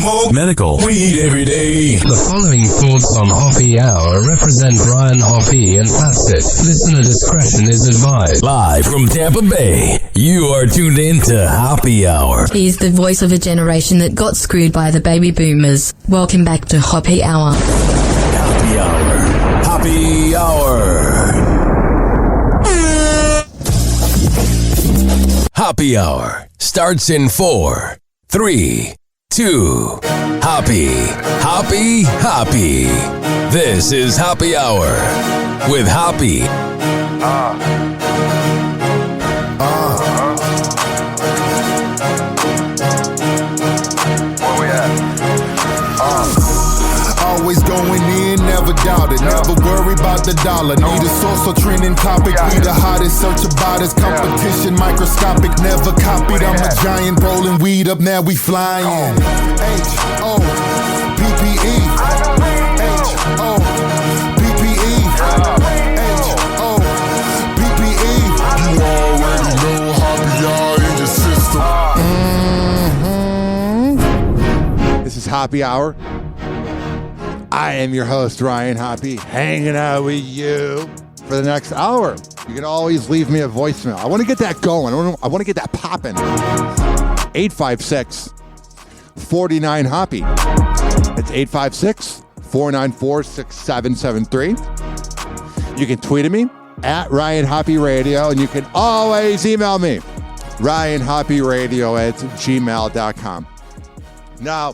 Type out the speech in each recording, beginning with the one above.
smoke medical weed every day. The following thoughts on Hoppe Hour represent Ryan Hoppe, and that's it. Listener discretion is advised. Live from Tampa Bay, you are tuned in to Hoppe Hour. He's the voice of a generation that got screwed by the baby boomers. Welcome back to Hoppe Hour. Hoppe Hour. Hoppe Hour. Hoppe Hour starts in 4, 3, 2. Hoppe, Hoppe, Hoppe. This is Hoppe Hour with Hoppe. Where we at? Always going in, never doubted. Never worry about the dollar. Need a source or trending topic. We the hottest, search about us. Competition microscopic, never copied. I'm a giant rolling weed up, now we flying. H-O-P-P-E. H-O-P-P-E. H-O-P-P-E. You already know Hoppe Hour in your system. This is Hoppe Hour. I am your host, Ryan Hoppe, hanging out with you for the next hour. You can always leave me a voicemail. I want to get that going. I want to get that popping. 856-49-HOPPE. It's 856-494-6773. You can tweet at me at Ryan Hoppe Radio, and you can always email me, ryanhopperadio@gmail.com. Now,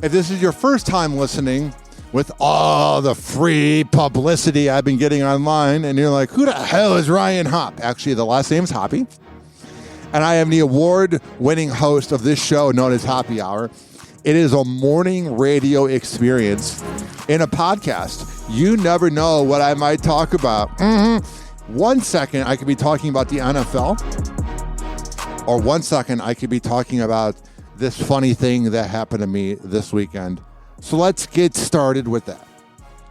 if this is your first time listening, with all the free publicity I've been getting online, and you're like, who the hell is Ryan Hoppe? Actually, the last name is Hoppe, and I am the award-winning host of this show known as Hoppe Hour. It is a morning radio experience in a podcast. You never know what I might talk about. 1 second, I could be talking about the NFL, or 1 second, I could be talking about this funny thing that happened to me this weekend. So let's get started with that.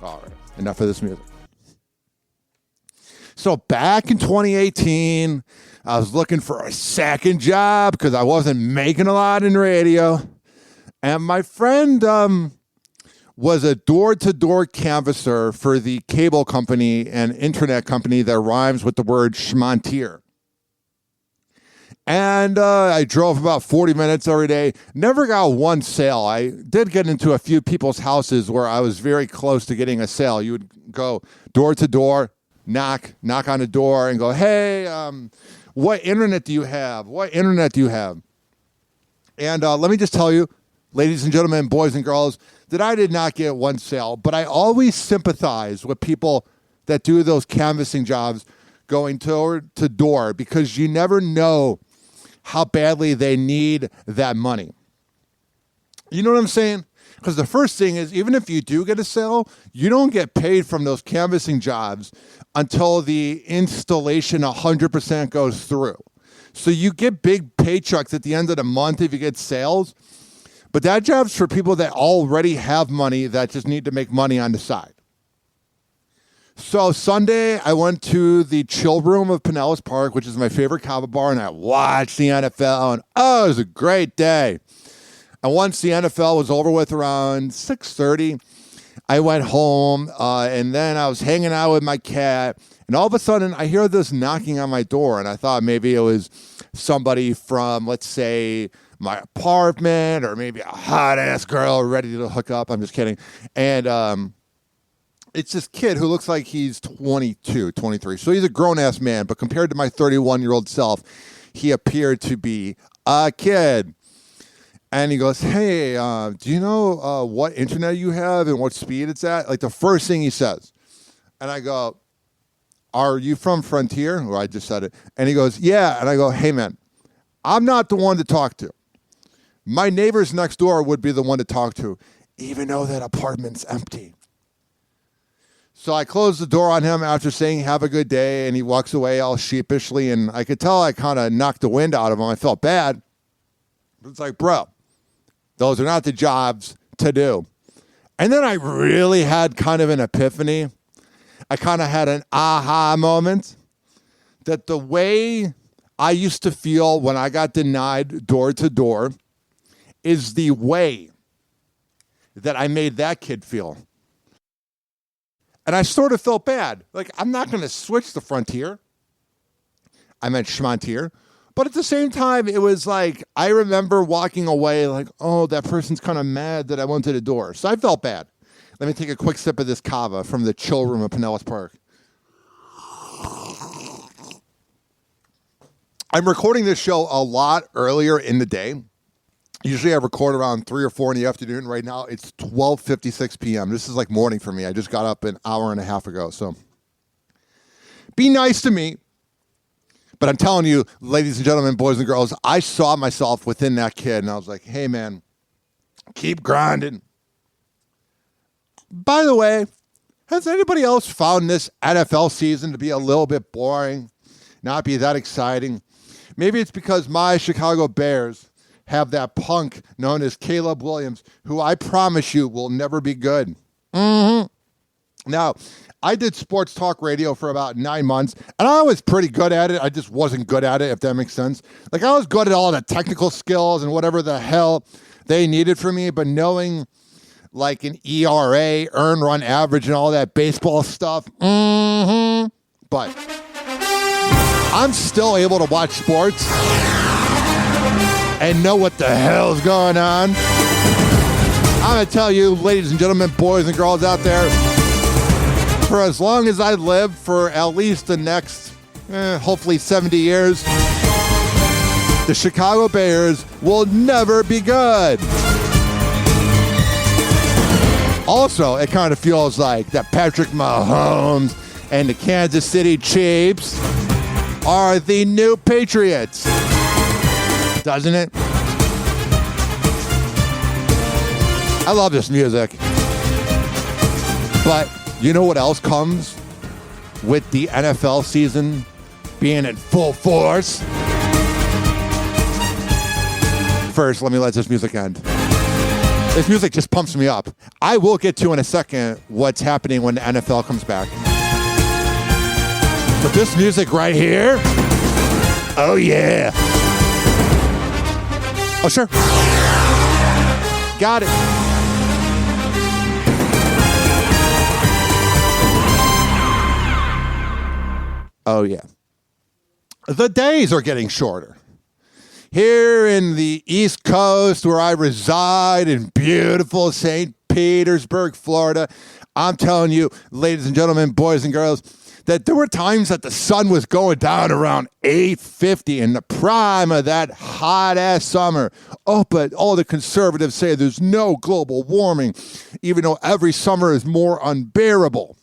All right, enough of this music. So back in 2018, I was looking for a second job because I wasn't making a lot in radio. And my friend was a door-to-door canvasser for the cable company and internet company that rhymes with the word schmontier. And I drove about 40 minutes every day. Never got one sale. I did get into a few people's houses where I was very close to getting a sale. You would go door to door, knock on the door and go, hey, what internet do you have? What internet do you have? And let me just tell you, ladies and gentlemen, boys and girls, that I did not get one sale. But I always sympathize with people that do those canvassing jobs going door to door, because you never know how badly they need that money. You know what I'm saying? Because the first thing is, even if you do get a sale, you don't get paid from those canvassing jobs until the installation 100% goes through. So you get big paychecks at the end of the month if you get sales, but that job's for people that already have money that just need to make money on the side. So Sunday, I went to the chill room of Pinellas Park, which is my favorite kava bar, and I watched the NFL, and it was a great day. And once the NFL was over with around 6:30, I went home, and then I was hanging out with my cat, and all of a sudden, I hear this knocking on my door, and I thought maybe it was somebody from, let's say, my apartment, or maybe a hot-ass girl ready to hook up. I'm just kidding. And it's this kid who looks like he's 22, 23. So he's a grown-ass man, but compared to my 31-year-old self, he appeared to be a kid. And he goes, hey, do you know what internet you have and what speed it's at? Like the first thing he says. And I go, are you from Frontier? Well, I just said it. And he goes, yeah. And I go, hey, man, I'm not the one to talk to. My neighbors next door would be the one to talk to, even though that apartment's empty. So I closed the door on him after saying, have a good day, and he walks away all sheepishly, and I could tell I kind of knocked the wind out of him. I felt bad. It's like, bro, those are not the jobs to do. And then I really had kind of an epiphany. I kind of had an aha moment that the way I used to feel when I got denied door to door is the way that I made that kid feel. And I sort of felt bad. Like, I'm not going to switch the frontier. I meant schmontier. But at the same time, it was like, I remember walking away like, oh, that person's kind of mad that I went to the door. So I felt bad. Let me take a quick sip of this cava from the chill room of Pinellas Park. I'm recording this show a lot earlier in the day. Usually I record around 3 or 4 in the afternoon. Right now, it's 12:56 p.m. This is like morning for me. I just got up an hour and a half ago. So be nice to me. But I'm telling you, ladies and gentlemen, boys and girls, I saw myself within that kid, and I was like, hey, man, keep grinding. By the way, has anybody else found this NFL season to be a little bit boring, not be that exciting? Maybe it's because my Chicago Bears have that punk known as Caleb Williams, who I promise you will never be good. Now, I did sports talk radio for about 9 months, and I was pretty good at it. I just wasn't good at it, if that makes sense. Like, I was good at all the technical skills and whatever the hell they needed from me, but knowing, like, an ERA, earn run average, and all that baseball stuff, but I'm still able to watch sports and know what the hell's going on. I'm going to tell you, ladies and gentlemen, boys and girls out there, for as long as I live, for at least the next, hopefully 70 years, the Chicago Bears will never be good. Also, it kind of feels like that Patrick Mahomes and the Kansas City Chiefs are the new Patriots. Doesn't it? I love this music. But you know what else comes with the NFL season being in full force? First, let me let this music end. This music just pumps me up. I will get to in a second what's happening when the NFL comes back. But this music right here, oh yeah. Oh, sure. Got it. Oh, yeah. The days are getting shorter. Here in the East Coast, where I reside in beautiful St. Petersburg, Florida, I'm telling you, ladies and gentlemen, boys and girls, that there were times that the sun was going down around 8:50 in the prime of that hot-ass summer. Oh, but all the conservatives say there's no global warming, even though every summer is more unbearable.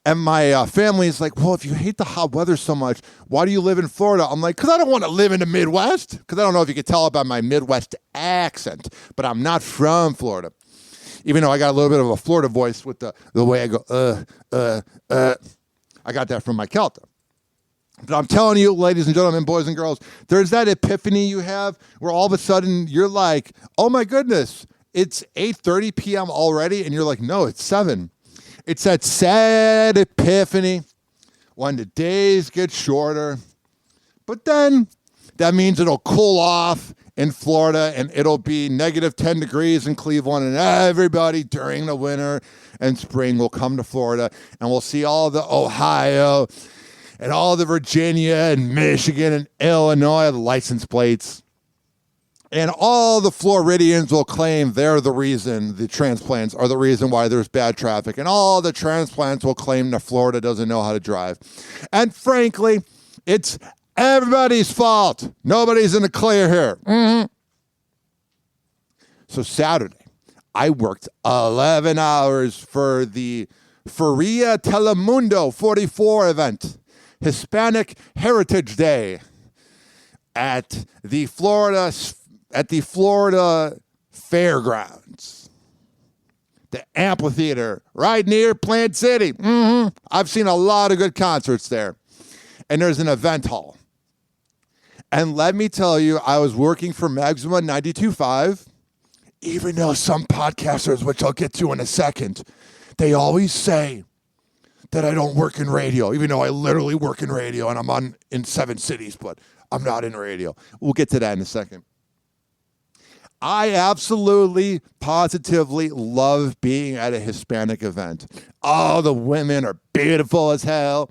And my family is like, well, if you hate the hot weather so much, why do you live in Florida? I'm like, because I don't want to live in the Midwest. Because I don't know if you could tell about my Midwest accent, but I'm not from Florida. Even though I got a little bit of a Florida voice with the way I go, I got that from my Celta. But I'm telling you, ladies and gentlemen, boys and girls, there's that epiphany you have where all of a sudden you're like, oh my goodness, it's 8:30 p.m. already. And you're like, no, it's 7. It's that sad epiphany when the days get shorter. But then that means it'll cool off in Florida and it'll be negative 10 degrees in Cleveland, and everybody during the winter and spring will come to Florida, and we'll see all the Ohio and all the Virginia and Michigan and Illinois license plates. And all the Floridians will claim they're the reason, the transplants are the reason why there's bad traffic. And all the transplants will claim that Florida doesn't know how to drive. And frankly, it's everybody's fault. Nobody's in the clear here. So Saturday, I worked 11 hours for the Feria Telemundo 44 event, Hispanic Heritage Day, at the Florida Fairgrounds, the amphitheater right near Plant City. I've seen a lot of good concerts there. And there's an event hall. And let me tell you, I was working for Maxima 92.5, even though some podcasters, which I'll get to in a second, they always say that I don't work in radio, even though I literally work in radio and I'm in 7 cities, but I'm not in radio. We'll get to that in a second. I absolutely, positively love being at a Hispanic event. All the women are beautiful as hell.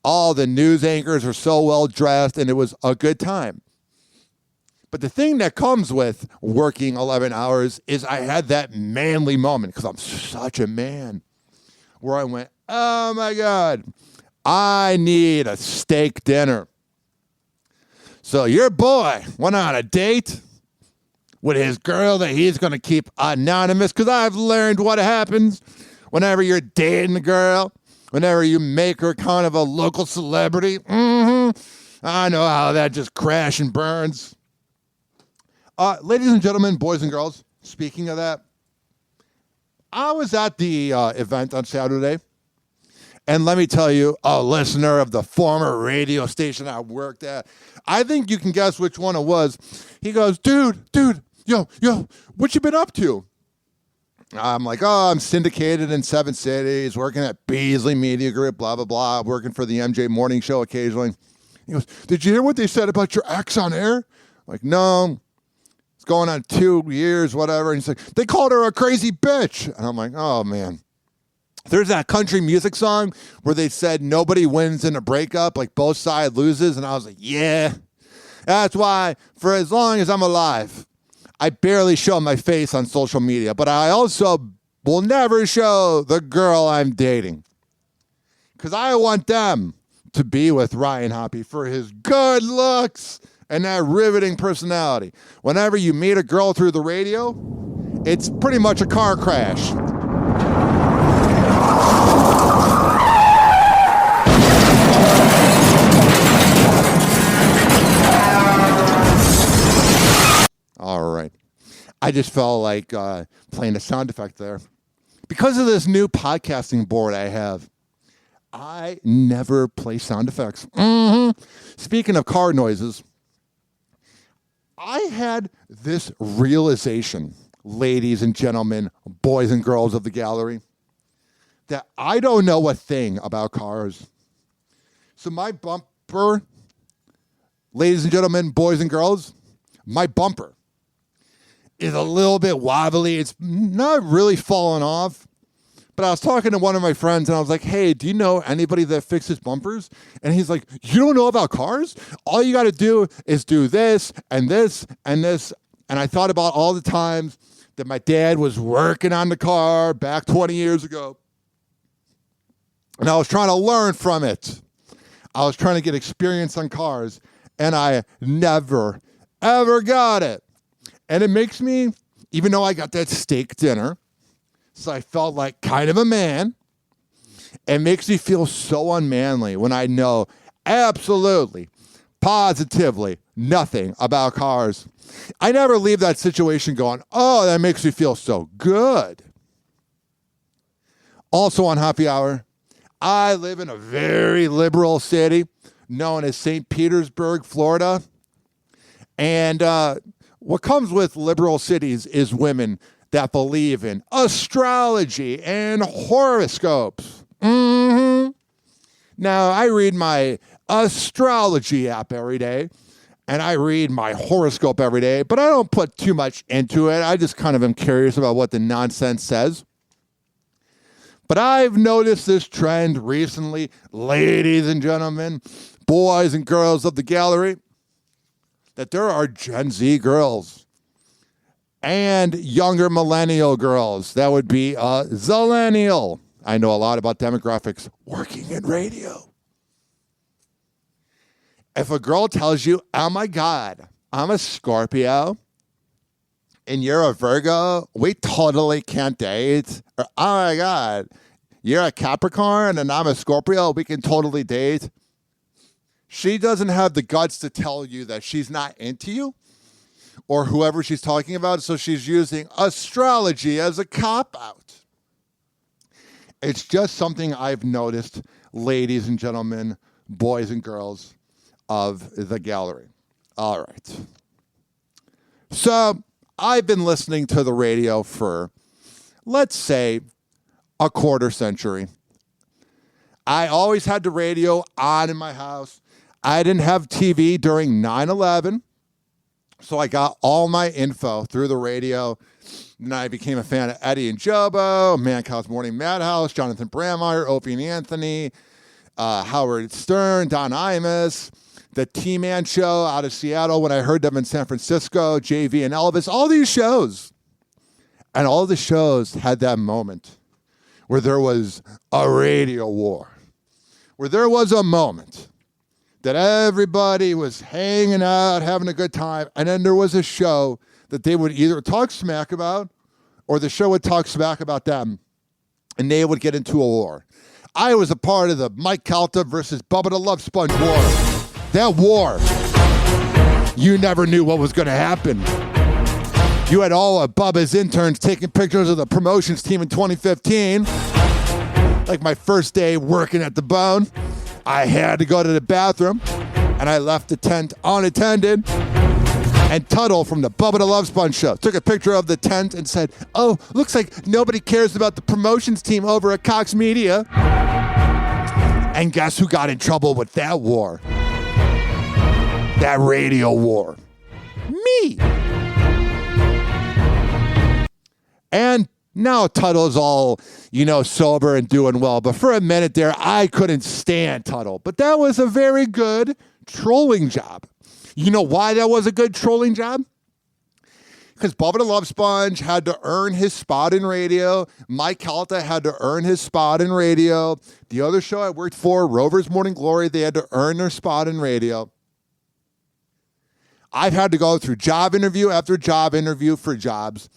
All the news anchors are so well dressed, and it was a good time. But the thing that comes with working 11 hours is I had that manly moment, because I'm such a man, where I went, oh my God, I need a steak dinner. So your boy went on a date with his girl that he's going to keep anonymous, because I've learned what happens whenever you're dating a girl, whenever you make her kind of a local celebrity. I know how that just crashes and burns. Ladies and gentlemen, boys and girls, speaking of that, I was at the event on Saturday, and let me tell you, a listener of the former radio station I worked at, I think you can guess which one it was. He goes, dude, yo, what you been up to? I'm like, oh, I'm syndicated in 7 cities, working at Beasley Media Group, blah, blah, blah, working for the MJ Morning Show occasionally. He goes, did you hear what they said about your ex on air? I'm like, no. It's going on 2 years, whatever. And he's like, they called her a crazy bitch. And I'm like, oh, man. There's that country music song where they said nobody wins in a breakup, like both sides loses. And I was like, yeah. That's why for as long as I'm alive, I barely show my face on social media, but I also will never show the girl I'm dating, because I want them to be with Ryan Hoppe for his good looks and that riveting personality. Whenever you meet a girl through the radio, it's pretty much a car crash. All right. I just felt like playing a sound effect there. Because of this new podcasting board I have, I never play sound effects. Speaking of car noises, I had this realization, ladies and gentlemen, boys and girls of the gallery, that I don't know a thing about cars. So my bumper, ladies and gentlemen, boys and girls, my bumper is a little bit wobbly. It's not really falling off. But I was talking to one of my friends, and I was like, hey, do you know anybody that fixes bumpers? And he's like, you don't know about cars? All you got to do is do this and this and this. And I thought about all the times that my dad was working on the car back 20 years ago. And I was trying to learn from it. I was trying to get experience on cars, and I never, ever got it. And it makes me, even though I got that steak dinner, so I felt like kind of a man, it makes me feel so unmanly when I know absolutely, positively nothing about cars. I never leave that situation going, oh, that makes me feel so good. Also on Hoppe Hour, I live in a very liberal city known as St. Petersburg, Florida. And what comes with liberal cities is women that believe in astrology and horoscopes. Now, I read my astrology app every day, and I read my horoscope every day, but I don't put too much into it. I just kind of am curious about what the nonsense says. But I've noticed this trend recently, ladies and gentlemen, boys and girls of the gallery, that there are Gen Z girls and younger millennial girls. That would be zillennial. I know a lot about demographics working in radio. If a girl tells you, oh my God, I'm a Scorpio and you're a Virgo, we totally can't date. Or, oh my God, you're a Capricorn and I'm a Scorpio, we can totally date. She doesn't have the guts to tell you that she's not into you or whoever she's talking about, so she's using astrology as a cop-out. It's just something I've noticed, ladies and gentlemen, boys and girls of the gallery. All right. So I've been listening to the radio for, let's say, a quarter century. I always had the radio on in my house. I didn't have TV during 9/11. So I got all my info through the radio. And I became a fan of Eddie and Jobo, Mancow's Morning Madhouse, Jonathan Brandmeier, Opie and Anthony, Howard Stern, Don Imus, the T-Man Show out of Seattle when I heard them in San Francisco, JV and Elvis, all these shows. And all the shows had that moment where there was a radio war, where there was a moment that everybody was hanging out, having a good time, and then there was a show that they would either talk smack about or the show would talk smack about them, and they would get into a war. I was a part of the Mike Calta versus Bubba the Love Sponge war. That war, you never knew what was going to happen. You had all of Bubba's interns taking pictures of the promotions team in 2015. Like my first day working at the Bone, I had to go to the bathroom, and I left the tent unattended. And Tuttle from the Bubba the Love Sponge show took a picture of the tent and said, "Oh, looks like nobody cares about the promotions team over at Cox Media." And guess who got in trouble with that war? That radio war. Me. And now Tuttle's all, sober and doing well. But for a minute there, I couldn't stand Tuttle. But that was a very good trolling job. You know why that was a good trolling job? Because Bubba the Love Sponge had to earn his spot in radio. Mike Calta had to earn his spot in radio. The other show I worked for, Rover's Morning Glory, they had to earn their spot in radio. I've had to go through job interview after job interview for jobs.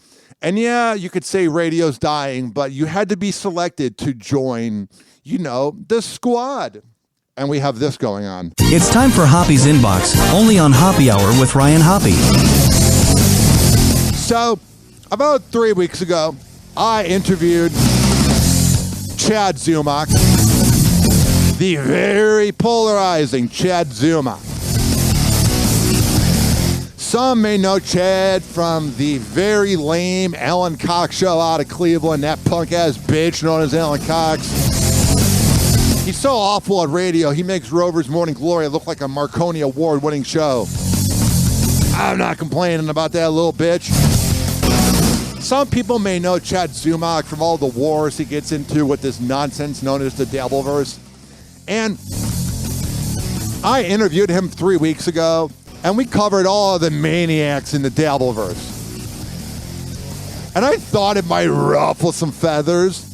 And yeah, you could say radio's dying, but you had to be selected to join, the squad. And we have this going on. It's time for Hoppe's Inbox, only on Hoppe Hour with Ryan Hoppe. So, about 3 weeks ago, I interviewed Chad Zumock, the very polarizing Chad Zumock. Some may know Chad from the very lame Alan Cox show out of Cleveland, that punk-ass bitch known as Alan Cox. He's so awful at radio, he makes Rover's Morning Glory look like a Marconi Award-winning show. I'm not complaining about that little bitch. Some people may know Chad Zumock from all the wars he gets into with this nonsense known as the Dabbleverse. And I interviewed him 3 weeks ago, and we covered all of the maniacs in the Dabbleverse. And I thought it might ruffle some feathers,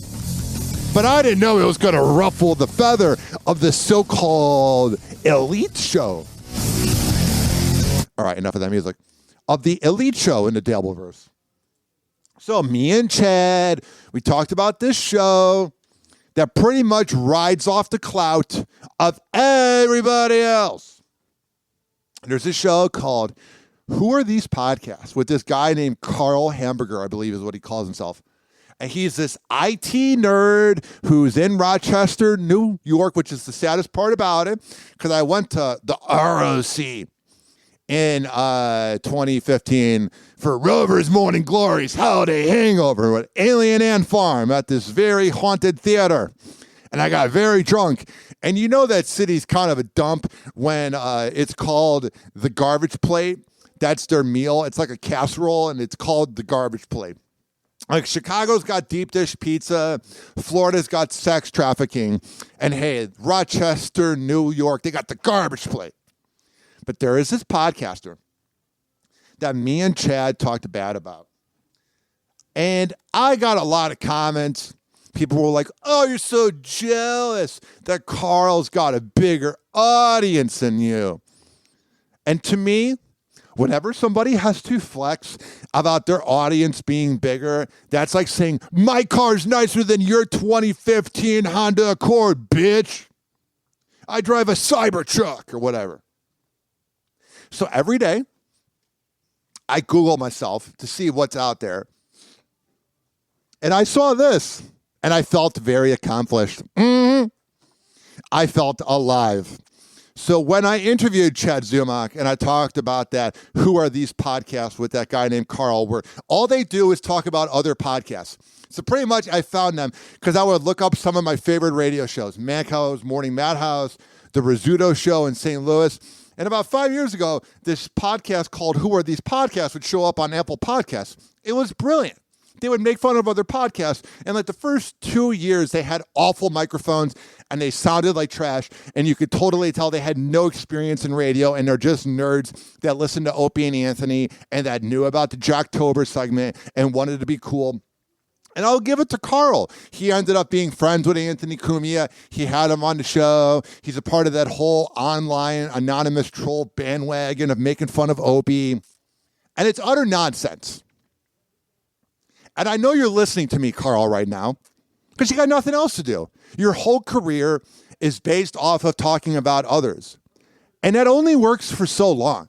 but I didn't know it was going to ruffle the feather of the so-called elite show. All right, enough of that music. Of the elite show in the Dabbleverse. So me and Chad, we talked about this show that pretty much rides off the clout of everybody else. There's a show called Who Are These Podcasts? With this guy named Carl Hamburger, I believe is what he calls himself. And he's this IT nerd who's in Rochester, New York, which is the saddest part about it, because I went to the ROC in 2015 for Rover's Morning Glory's Holiday Hangover with Alien Ant Farm at this very haunted theater. And I got very drunk. And you know that city's kind of a dump when it's called the garbage plate. That's their meal. It's like a casserole, and it's called the garbage plate. Like Chicago's got deep dish pizza, Florida's got sex trafficking, and hey, Rochester, New York, they got the garbage plate. But there is this podcaster that me and Chad talked bad about. And I got a lot of comments. People were like, "Oh, you're so jealous that Carl's got a bigger audience than you." And to me, whenever somebody has to flex about their audience being bigger, that's like saying, "My car's nicer than your 2015 Honda Accord, bitch. I drive a Cybertruck," or whatever. So every day, I Google myself to see what's out there. And I saw this, and I felt very accomplished. I felt alive. So when I interviewed Chad Zumock and I talked about that, Who Are These Podcasts with that guy named Carl, where all they do is talk about other podcasts. So pretty much I found them because I would look up some of my favorite radio shows, Mancow's Morning Madhouse, the Rizzuto Show in St. Louis, And about 5 years ago, this podcast called Who Are These Podcasts would show up on Apple Podcasts. It was brilliant. They would make fun of other podcasts. And like the first 2 years, they had awful microphones and they sounded like trash. And you could totally tell they had no experience in radio and they're just nerds that listened to Opie and Anthony and that knew about the Jocktober segment and wanted to be cool. And I'll give it to Carl. He ended up being friends with Anthony Cumia. He had him on the show. He's a part of that whole online anonymous troll bandwagon of making fun of Opie. And it's utter nonsense. And I know you're listening to me, Carl, right now, because you got nothing else to do. Your whole career is based off of talking about others. And that only works for so long.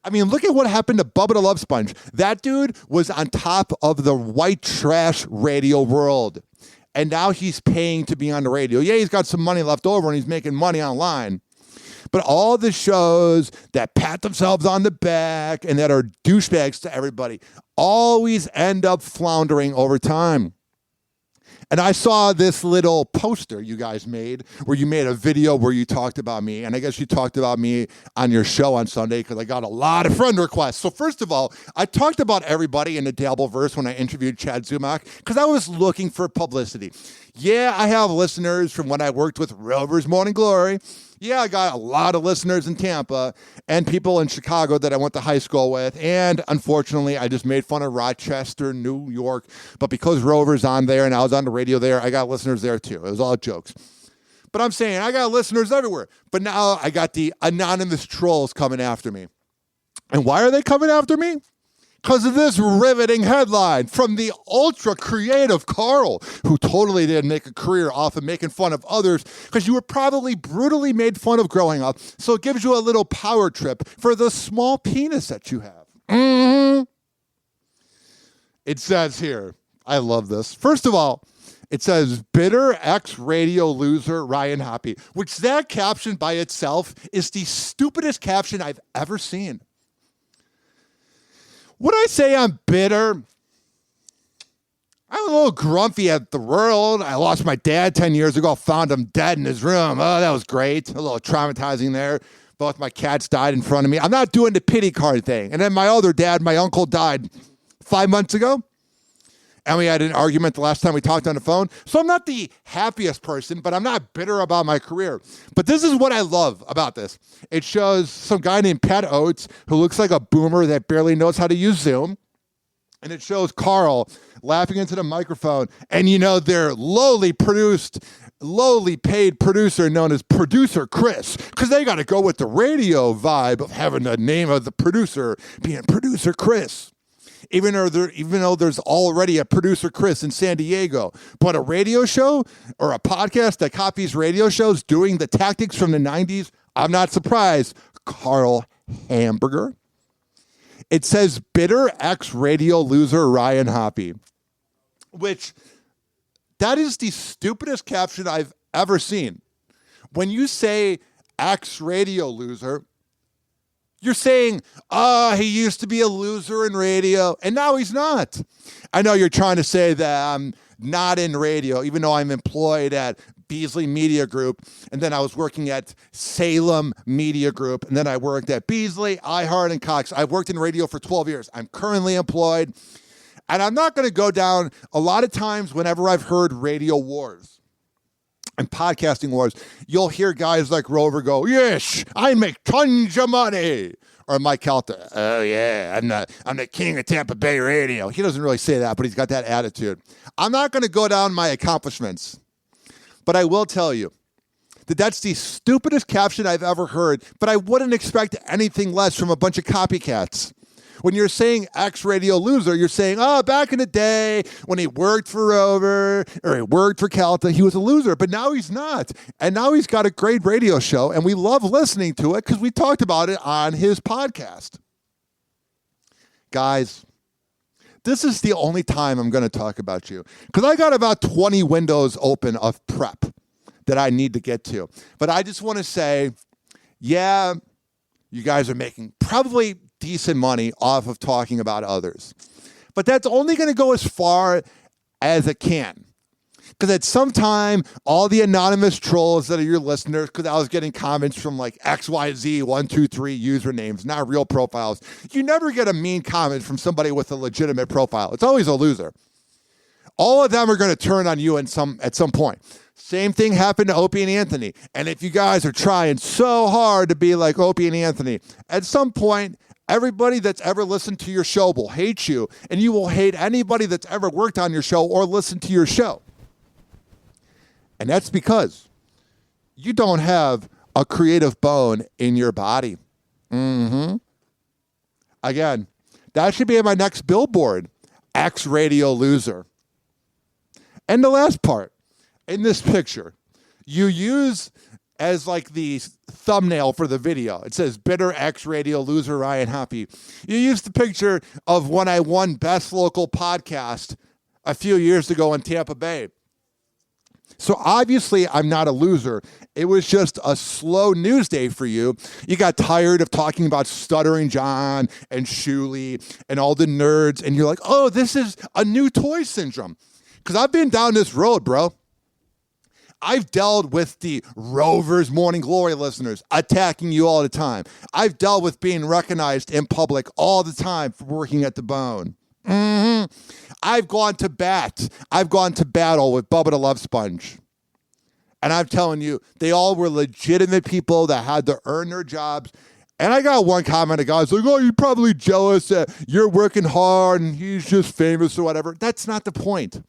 I mean, look at what happened to Bubba the Love Sponge. That dude was on top of the white trash radio world. And now he's paying to be on the radio. Yeah, he's got some money left over and he's making money online. But all the shows that pat themselves on the back and that are douchebags to everybody always end up floundering over time. And I saw this little poster you guys made where you made a video where you talked about me. And I guess you talked about me on your show on Sunday because I got a lot of friend requests. So first of all, I talked about everybody in the Dabbleverse when I interviewed Chad Zumock because I was looking for publicity. Yeah, I have listeners from when I worked with Rover's Morning Glory. Yeah, I got a lot of listeners in Tampa and people in Chicago that I went to high school with. And unfortunately, I just made fun of Rochester, New York. But because Rover's on there and I was on the radio there, I got listeners there too. It was all jokes. But I'm saying I got listeners everywhere. But now I got the anonymous trolls coming after me. And why are they coming after me? Because of this riveting headline from the ultra creative Carl, who totally didn't make a career off of making fun of others because you were probably brutally made fun of growing up. So it gives you a little power trip for the small penis that you have. Mm-hmm. It says here, I love this. First of all, it says bitter ex-radio loser Ryan Hoppe, which that caption by itself is the stupidest caption I've ever seen. Would I say I'm bitter? I'm a little grumpy at the world. I lost my dad 10 years ago, found him dead in his room. Oh, that was great. A little traumatizing there. Both my cats died in front of me. I'm not doing the pity card thing. And then my other dad, my uncle, died 5 months ago. And we had an argument the last time we talked on the phone. So I'm not the happiest person, but I'm not bitter about my career. But this is what I love about this. It shows some guy named Pat Oates who looks like a boomer that barely knows how to use Zoom. And it shows Carl laughing into the microphone. And you know, their lowly paid producer known as Producer Chris, because they got to go with the radio vibe of having the name of the producer being Producer Chris. Even though there's already a Producer Chris in San Diego. But a radio show or a podcast that copies radio shows doing the tactics from the 90s, I'm not surprised. Carl Hamburger. It says bitter ex-radio loser Ryan Hoppe, which that is the stupidest caption I've ever seen. When you say ex-radio loser, you're saying, he used to be a loser in radio, and now he's not. I know you're trying to say that I'm not in radio, even though I'm employed at Beasley Media Group, and then I was working at Salem Media Group, and then I worked at Beasley, iHeart, and Cox. I've worked in radio for 12 years. I'm currently employed, and I'm not going to go down a lot of times whenever I've heard radio wars and podcasting wars, you'll hear guys like Rover go, yes, I make tons of money. Or Mike Calta, oh yeah, I'm the king of Tampa Bay radio. He doesn't really say that, but he's got that attitude. I'm not going to go down my accomplishments, but I will tell you that that's the stupidest caption I've ever heard, but I wouldn't expect anything less from a bunch of copycats. When you're saying ex-radio loser, you're saying, back in the day when he worked for Rover or he worked for Calta, he was a loser, but now he's not. And now he's got a great radio show, and we love listening to it because we talked about it on his podcast. Guys, this is the only time I'm going to talk about you because I got about 20 windows open of prep that I need to get to. But I just want to say, yeah, you guys are making probably decent money off of talking about others. But that's only going to go as far as it can. Because at some time, all the anonymous trolls that are your listeners, because I was getting comments from like XYZ123 usernames, not real profiles. You never get a mean comment from somebody with a legitimate profile. It's always a loser. All of them are going to turn on you at some point. Same thing happened to Opie and Anthony. And if you guys are trying so hard to be like Opie and Anthony, at some point, everybody that's ever listened to your show will hate you, and you will hate anybody that's ever worked on your show or listened to your show. And that's because you don't have a creative bone in your body. Again, that should be in my next billboard. X radio loser. And the last part, in this picture, you use as like the thumbnail for the video. It says, bitter X radio loser Ryan Hoppe. You use the picture of when I won Best Local Podcast a few years ago in Tampa Bay. So obviously I'm not a loser. It was just a slow news day for you. You got tired of talking about Stuttering John and Shuley and all the nerds. And you're like, oh, this is a new toy syndrome. Because I've been down this road, bro. I've dealt with the Rover's Morning Glory listeners attacking you all the time. I've dealt with being recognized in public all the time for working at the Bone. I've gone to bat. I've gone to battle with Bubba the Love Sponge. And I'm telling you, they all were legitimate people that had to earn their jobs. And I got one comment, a guy's like, oh, you're probably jealous that you're working hard and he's just famous or whatever. That's not the point.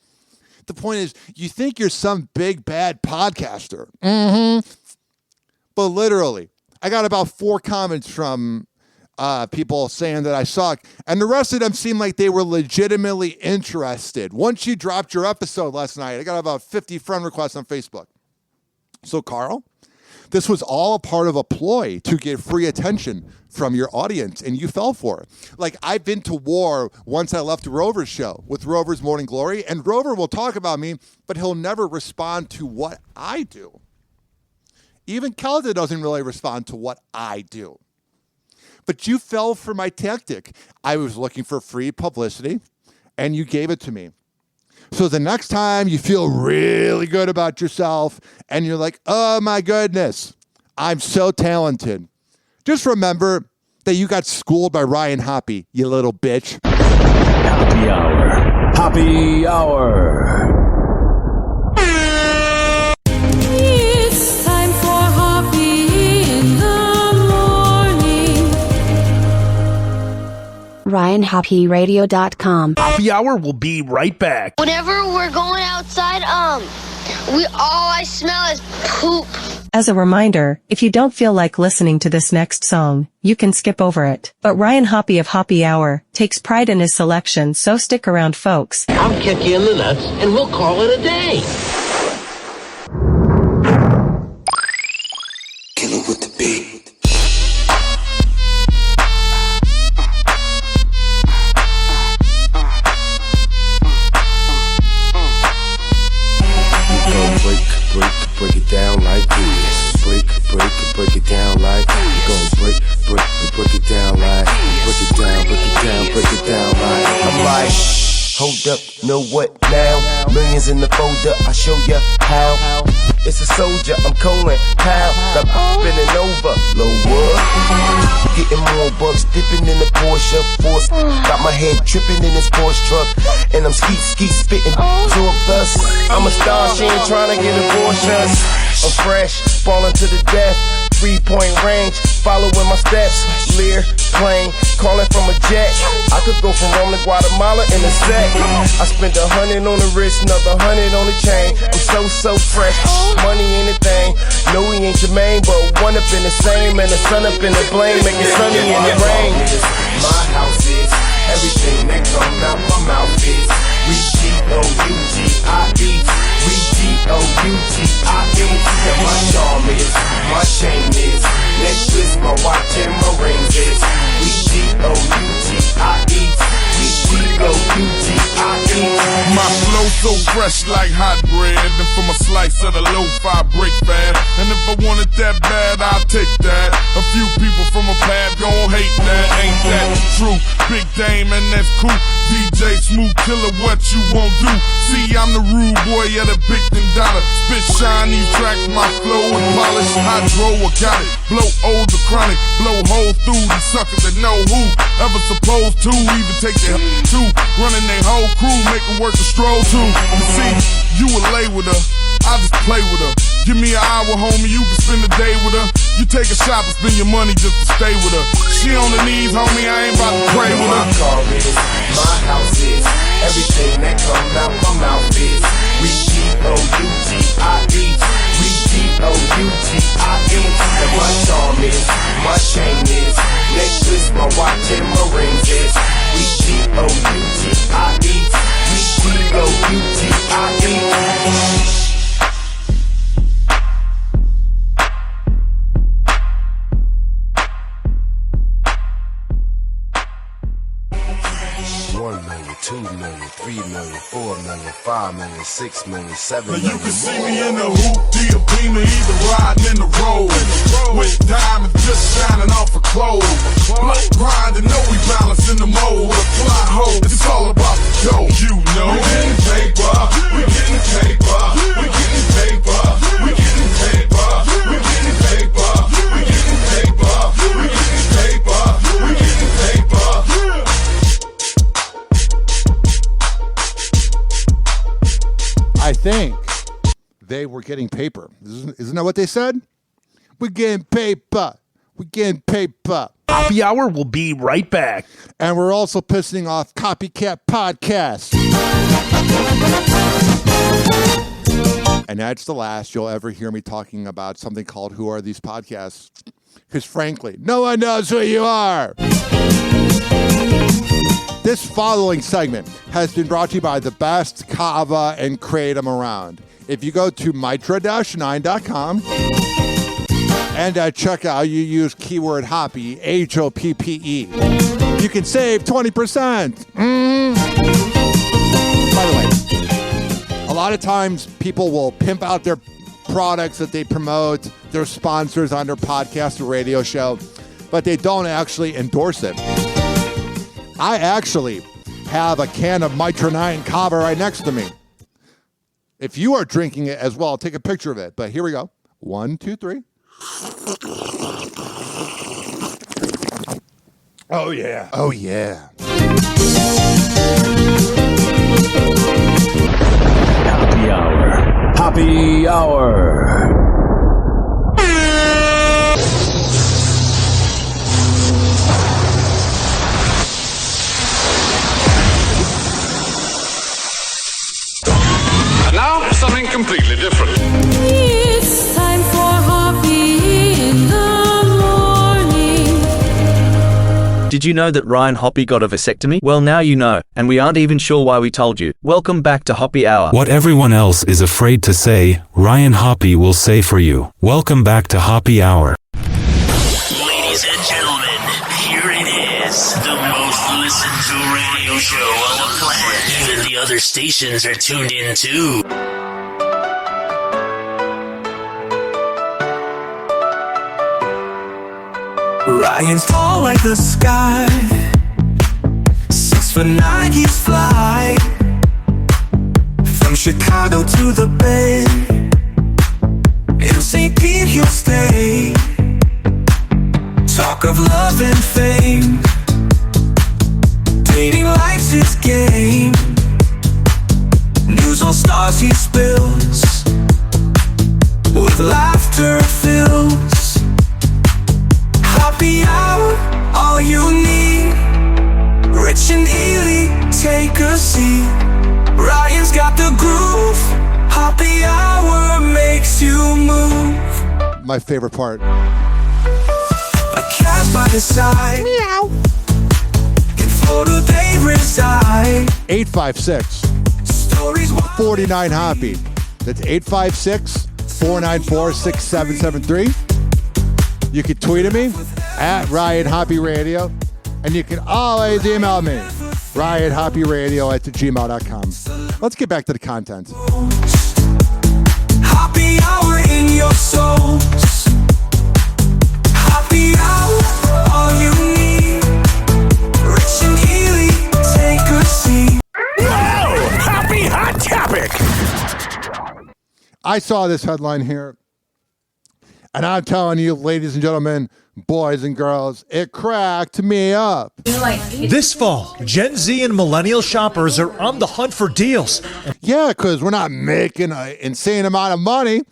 The point is, you think you're some big, bad podcaster. But literally, I got about 4 comments from people saying that I suck. And the rest of them seemed like they were legitimately interested. Once you dropped your episode last night, I got about 50 friend requests on Facebook. So, Carl, this was all a part of a ploy to get free attention from your audience, and you fell for it. Like, I've been to war once I left Rover's show with Rover's Morning Glory, and Rover will talk about me, but he'll never respond to what I do. Even Kelda doesn't really respond to what I do. But you fell for my tactic. I was looking for free publicity, and you gave it to me. So the next time you feel really good about yourself, and you're like, oh my goodness, I'm so talented. Just remember that you got schooled by Ryan Hoppe, you little bitch. Happy Hour. Happy Hour. It's time for Hoppe in the morning. RyanHoppeRadio.com. Happy Hour will be right back. Whenever we're going outside, all I smell is poop. As a reminder, if you don't feel like listening to this next song, you can skip over it. But Ryan Hoppe of Hoppe Hour takes pride in his selection, so stick around, folks. I'll kick you in the nuts, and we'll call it a day. Kill it with the beat. Break it down like this. Break it down like you gon' break it down like break it down like I'm like, hold up, know what now? Millions in the folder, I show ya how. It's a soldier, I'm calling how. Got spinning over, lower. Getting more bucks, dipping in the Porsche force. Got my head tripping in this Porsche truck, and I'm ski spitting. Talk thus, I'm a star, she ain't trying to get abortions. I'm fresh, falling to the death. 3-point range, following my steps. Lear, plane, calling from a jet. I could go from Rome to Guatemala in a sec. I spent 100 on the wrist, another 100 on the chain. I'm so fresh, money ain't a thing. No, he ain't your main, but one up in the same. And the sun up in the blame, make it sunny in the rain. My house is everything that comes out my mouth is ReGOUGIE. ReGOUGIE. And my charm is, my chain is, necklace, my watch and my rings is ReGOUGIE. My flow so fresh like hot bread, and from a slice of the lo-fi break fast. And if I want it that bad, I'll take that. A few people from a pad gon' hate that, ain't that true. Big Dame and that's cool. DJ Smooth Killer, what you won't do? See, I'm the rude boy of the big dollar. Spit shiny track, my flow and polish. Hydro, I got it. Blow old the chronic. Blow holes through the suckers that know who ever supposed to even take their too. Running their whole crew, make them work the stroll too. You see, you will lay with her, I just play with her. Give me an hour, homie, you can spend the day with her. You take a shop and spend your money just to stay with her. She on the knees, homie, I ain't about to pray with her. My car is, my house is, everything that come out my mouth is. We G-O-U-G-I-E, we G-O-U-G-I-E. And my charm is, my chain is, necklace, my watch and my rings is. We G-O-U-G-I-E, we G-O-U-G-I-E. $2 million, $3 million, $4 million, $5 million, $6 million, $7 million. Now you can see me in the hoopty, a beamer, either riding in the road. With diamonds just shining off of clothes. Blood grinding, know we balancing the mold. With a fly hole, it's all about the dough. You know. We getting paper, we getting paper, we getting paper, we getting paper, we getting paper, we getting paper, we getting paper, we getting paper. I think they were getting paper. Isn't that what they said? We're getting paper. We're getting paper. Hoppe Hour will be right back. And we're also pissing off Copycat Podcast. And that's the last you'll ever hear me talking about something called Who Are These Podcasts? Because frankly, no one knows who you are. This following segment has been brought to you by the best kava and kratom around. If you go to mitra-9.com and at checkout you use keyword Hoppe, H-O-P-P-E, you can save 20%. By the way, a lot of times people will pimp out their products that they promote, their sponsors on their podcast or radio show, but they don't actually endorse it. I actually have a can of Mitra 9 Kava right next to me. If you are drinking it as well, I'll take a picture of it. But here we go. 1, 2, 3. Oh, yeah. Oh, yeah. Hoppe Hour. Hoppe Hour. Now, something completely different. It's time for Hoppe in the morning. Did you know that Ryan Hoppe got a vasectomy? Well, now you know, and we aren't even sure why we told you. Welcome back to Hoppe Hour. What everyone else is afraid to say, Ryan Hoppe will say for you. Welcome back to Hoppe Hour. Ladies and gentlemen, here it is, the most listened to radio show on the planet. Even the other stations are tuned in too. Ryan's tall like the sky, 6'9" he's fly. From Chicago to the Bay, in St. Pete he'll stay. Talk of love and fame, dating life's his game. News all stars he spills, with laughter fills. Hoppe Hour, all you need. Rich and Ely, take a seat. Ryan's got the groove. Hoppe Hour makes you move. My favorite part. A cat by the side. Meow. In Florida they reside. 856-49 Hoppe. That's 856-494-6773. You can tweet at me at Ryan Hoppe Radio, and you can always email me, RyanHoppeRadio@gmail.com. Let's get back to the content. Hoppe Hour in your souls. Hoppe Hour, all you need. I saw this headline here, and I'm telling you, ladies and gentlemen, boys and girls, it cracked me up. This fall, Gen Z and millennial shoppers are on the hunt for deals. Yeah, because we're not making an insane amount of money.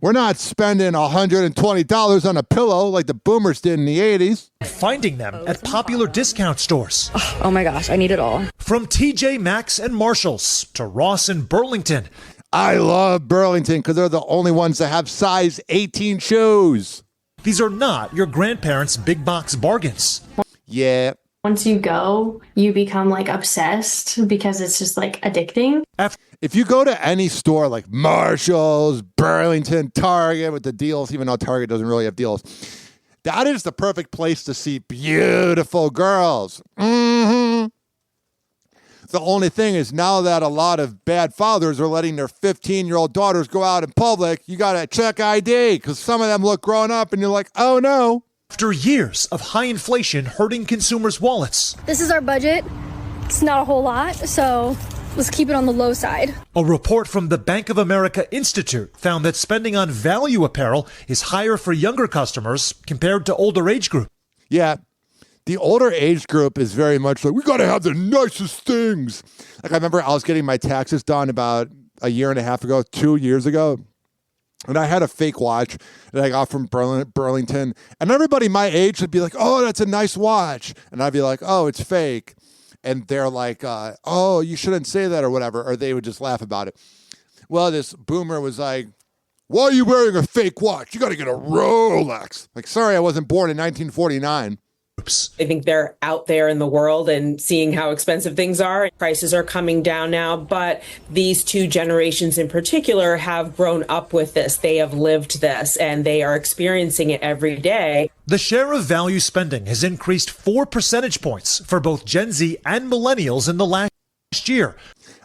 We're not spending $120 on a pillow like the boomers did in the 80s. Finding them at popular discount stores. Oh my gosh, I need it all. From TJ Maxx and Marshalls to Ross and Burlington. I love Burlington because they're the only ones that have size 18 shoes. These are not your grandparents' big box bargains. Yeah. Once you go, you become like obsessed because it's just like addicting. If you go to any store like Marshalls, Burlington, Target with the deals, even though Target doesn't really have deals, that is the perfect place to see beautiful girls. Mm-hmm. The only thing is now that a lot of bad fathers are letting their 15-year-old daughters go out in public, you got to check ID because some of them look grown up and you're like, oh no. After years of high inflation hurting consumers' wallets. This is our budget. It's not a whole lot, so let's keep it on the low side. A report from the Bank of America Institute found that spending on value apparel is higher for younger customers compared to older age group. Yeah. The older age group is very much like, we got to have the nicest things. Like I remember I was getting my taxes done about a year and a half ago, 2 years ago. And I had a fake watch that I got from Burlington. And everybody my age would be like, oh, that's a nice watch. And I'd be like, oh, it's fake. And they're like, oh, you shouldn't say that or whatever. Or they would just laugh about it. Well, this boomer was like, why are you wearing a fake watch? You got to get a Rolex. Like, sorry, I wasn't born in 1949. I think they're out there in the world and seeing how expensive things are. Prices are coming down now, but these two generations in particular have grown up with this. They have lived this and they are experiencing it every day. The share of value spending has increased 4 percentage points for both Gen Z and millennials in the last year.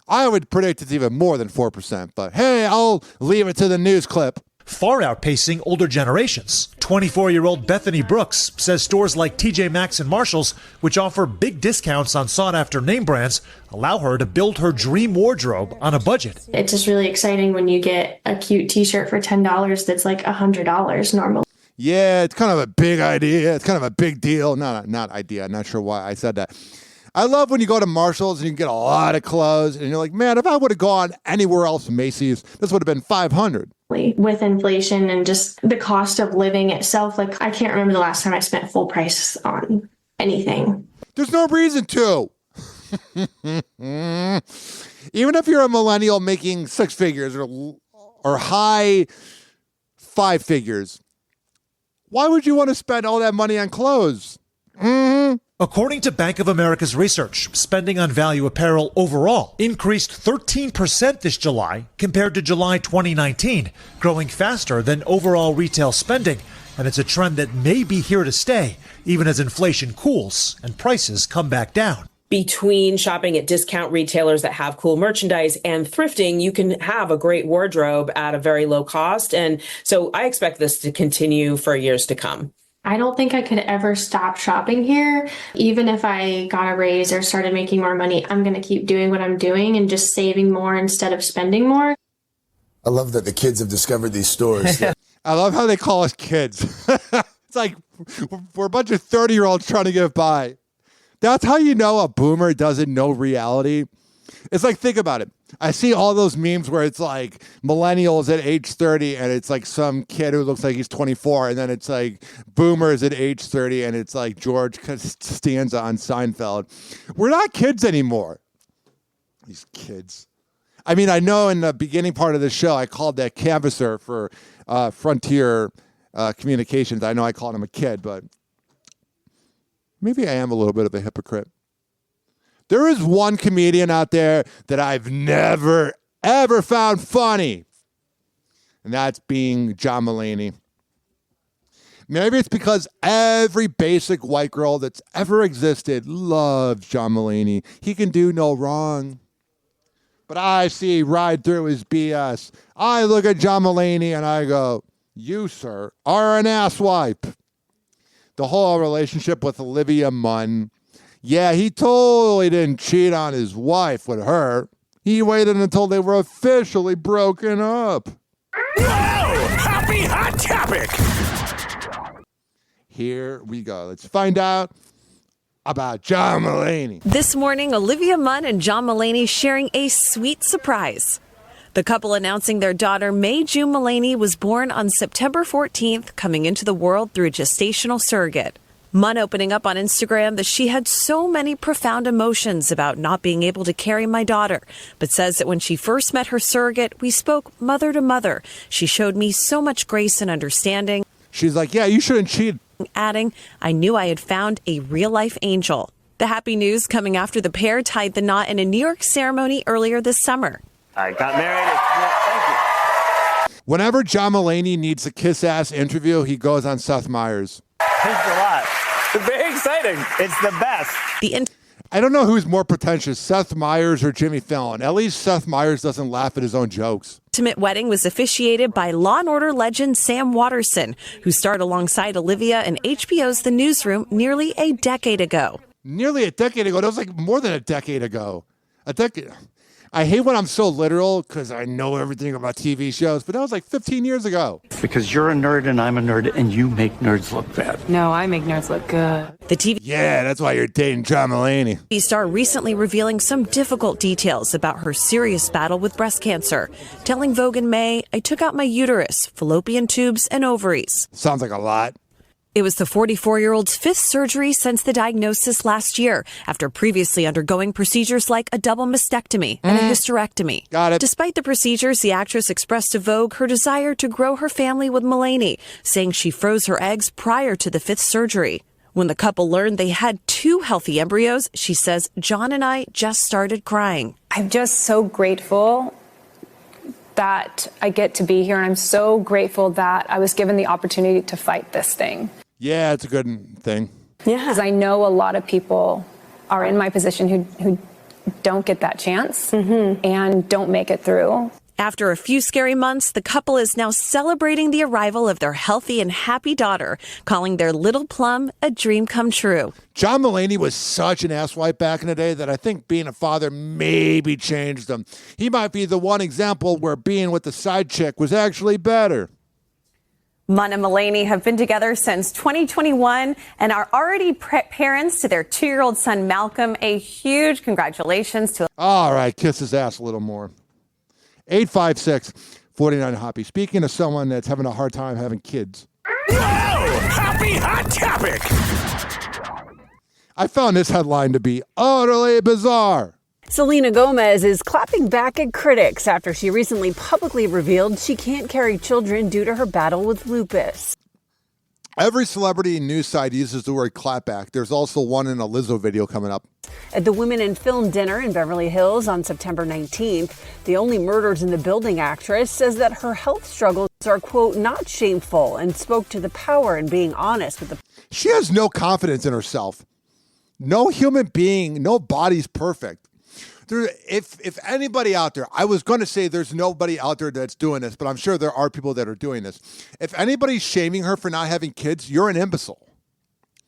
I would predict it's even more than 4%, but hey, I'll leave it to the news clip. Far outpacing older generations. 24-year-old Bethany Brooks says stores like TJ Maxx and Marshalls, which offer big discounts on sought-after name brands, allow her to build her dream wardrobe on a budget. It's just really exciting when you get a cute t-shirt for $10 that's like $100 normally. Yeah, it's kind of a big idea. It's kind of a big deal. Not idea. I'm not sure why I said that. I love when you go to Marshalls and you get a lot of clothes and you're like, man, if I would have gone anywhere else, Macy's, this would have been $500. With inflation and just the cost of living itself, like I can't remember the last time I spent full price on anything. There's no reason to. Even if you're a millennial making 6 figures or high 5 figures, why would you want to spend all that money on clothes? Mm-hmm. According to Bank of America's research, spending on value apparel overall increased 13% this July compared to July 2019, growing faster than overall retail spending. And it's a trend that may be here to stay, even as inflation cools and prices come back down. Between shopping at discount retailers that have cool merchandise and thrifting, you can have a great wardrobe at a very low cost. And so I expect this to continue for years to come. I don't think I could ever stop shopping here. Even if I got a raise or started making more money, I'm going to keep doing what I'm doing and just saving more instead of spending more. I love that the kids have discovered these stores. I love how they call us kids. It's like we're a bunch of 30-year-olds trying to get by. That's how you know a boomer doesn't know reality. It's like, think about it. I see all those memes where it's like millennials at age 30 and it's like some kid who looks like he's 24. And then it's like boomers at age 30 and it's like George Costanza on Seinfeld. We're not kids anymore. These kids. I mean, I know in the beginning part of the show, I called that canvasser for Frontier Communications. I know I called him a kid, but maybe I am a little bit of a hypocrite. There is one comedian out there that I've never, ever found funny. And that's being John Mulaney. Maybe it's because every basic white girl that's ever existed loves John Mulaney. He can do no wrong. But I see right through his BS. I look at John Mulaney and I go, you, sir, are an asswipe. The whole relationship with Olivia Munn. Yeah, he totally didn't cheat on his wife with her. He waited until they were officially broken up. Happy Hot Topic! Here we go. Let's find out about John Mulaney. This morning, Olivia Munn and John Mulaney sharing a sweet surprise. The couple announcing their daughter, May June Mulaney, was born on September 14th, coming into the world through a gestational surrogate. Munn opening up on Instagram that she had so many profound emotions about not being able to carry my daughter, but says that when she first met her surrogate, we spoke mother to mother. She showed me so much grace and understanding. She's like, yeah, you shouldn't cheat. Adding, I knew I had found a real-life angel. The happy news coming after the pair tied the knot in a New York ceremony earlier this summer. I got married. Thank you. Whenever John Mulaney needs a kiss-ass interview, he goes on Seth Meyers. Thanks a lot. It's very exciting. It's the best. I don't know who's more pretentious, Seth Meyers or Jimmy Fallon. At least Seth Meyers doesn't laugh at his own jokes. Intimate wedding was officiated by Law & Order legend Sam Waterston, who starred alongside Olivia in HBO's The Newsroom nearly a decade ago. Nearly a decade ago? That was like more than a decade ago. A decade. I hate when I'm so literal because I know everything about TV shows, but that was like 15 years ago. Because you're a nerd and I'm a nerd and you make nerds look bad. No, I make nerds look good. The TV that's why you're dating John Mulaney. star recently revealing some difficult details about her serious battle with breast cancer, telling Vogue in May, I took out my uterus, fallopian tubes, and ovaries. Sounds like a lot. It was the 44-year-old's fifth surgery since the diagnosis last year, after previously undergoing procedures like a double mastectomy and a hysterectomy. Got it. Despite the procedures, the actress expressed to Vogue her desire to grow her family with Mulaney, saying she froze her eggs prior to the fifth surgery. When the couple learned they had 2 healthy embryos, she says, John and I just started crying. I'm just so grateful that I get to be here, and I'm so grateful that I was given the opportunity to fight this thing. Yeah, it's a good thing. Yeah. Because I know a lot of people are in my position who don't get that chance and don't make it through. After a few scary months, the couple is now celebrating the arrival of their healthy and happy daughter, calling their little plum a dream come true. John Mulaney was such an asswipe back in the day that I think being a father maybe changed him. He might be the one example where being with the side chick was actually better. Munn and Mulaney have been together since 2021 and are already parents to their 2-year-old son, Malcolm. A huge congratulations to... All right, kiss his ass a little more. 856-49-HOPPE. Speaking of someone that's having a hard time having kids. Happy Hot Topic! I found this headline to be utterly bizarre. Selena Gomez is clapping back at critics after she recently publicly revealed she can't carry children due to her battle with lupus. Every celebrity news site uses the word clapback. There's also one in a Lizzo video coming up. At the Women in Film dinner in Beverly Hills on September 19th, the Only Murders in the Building actress says that her health struggles are, quote, not shameful, and spoke to the power in being honest with the... She has no confidence in herself. No human being, no body's perfect. If anybody out there, I was going to say there's nobody out there that's doing this, but I'm sure there are people that are doing this. If anybody's shaming her for not having kids, you're an imbecile.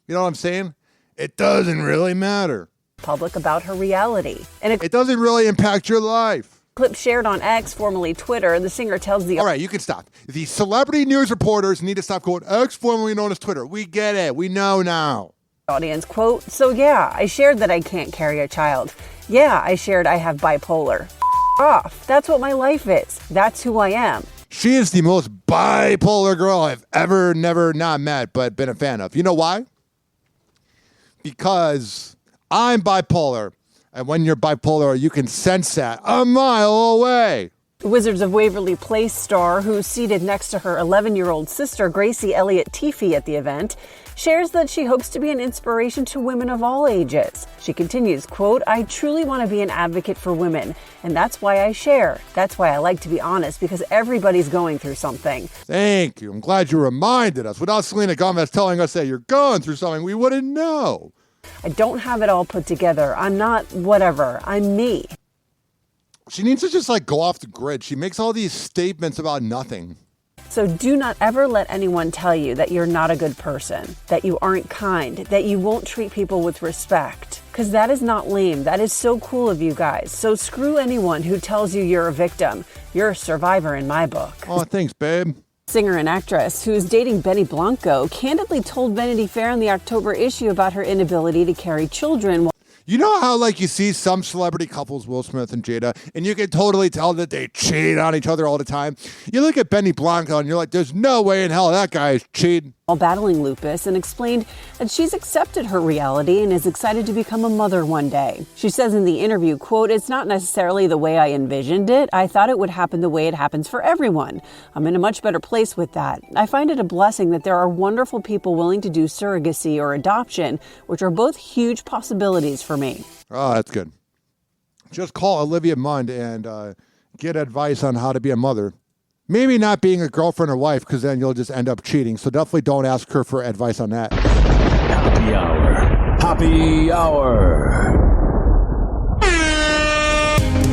You know what I'm saying? It doesn't really matter. Public about her reality. And it doesn't really impact your life. Clip shared on X, formerly Twitter, the singer tells the... All right, you can stop. The celebrity news reporters need to stop going X, formerly known as Twitter. We get it. We know now. Audience, quote, so yeah, I shared that I can't carry a child. Yeah, I shared I have bipolar. Off. That's what my life is. That's who I am. She is the most bipolar girl I've ever, never, not met, but been a fan of. You know why? Because I'm bipolar. And when you're bipolar, you can sense that a mile away. Wizards of Waverly Place star, who's seated next to her 11-year-old sister, Gracie Elliott Teefy, at the event, shares that she hopes to be an inspiration to women of all ages. She continues, quote, I truly want to be an advocate for women, and that's why I share. That's why I like to be honest, because everybody's going through something. Thank you. I'm glad you reminded us. Without Selena Gomez telling us that you're going through something, we wouldn't know. I don't have it all put together. I'm not whatever. I'm me. She needs to just go off the grid. She makes all these statements about nothing. So do not ever let anyone tell you that you're not a good person, that you aren't kind, that you won't treat people with respect. because that is not lame. That is so cool of you guys. So screw anyone who tells you you're a victim. You're a survivor in my book. Oh, thanks, babe. Singer and actress who is dating Benny Blanco candidly told Vanity Fair in the October issue about her inability to carry children. You know how, like, you see some celebrity couples, Will Smith and Jada, and you can totally tell that they cheat on each other all the time? You look at Benny Blanco and you're like, there's no way in hell that guy is cheating. While battling lupus, and explained that she's accepted her reality and is excited to become a mother one day. She says in the interview, quote, "It's not necessarily the way I envisioned it. I thought it would happen the way it happens for everyone. I'm in a much better place with that. I find it a blessing that there are wonderful people willing to do surrogacy or adoption, which are both huge possibilities for me." Oh, that's good. Just call Olivia Munn and get advice on how to be a mother. Maybe not being a girlfriend or wife, because then you'll just end up cheating. So definitely don't ask her for advice on that. Happy Hour. Happy Hour.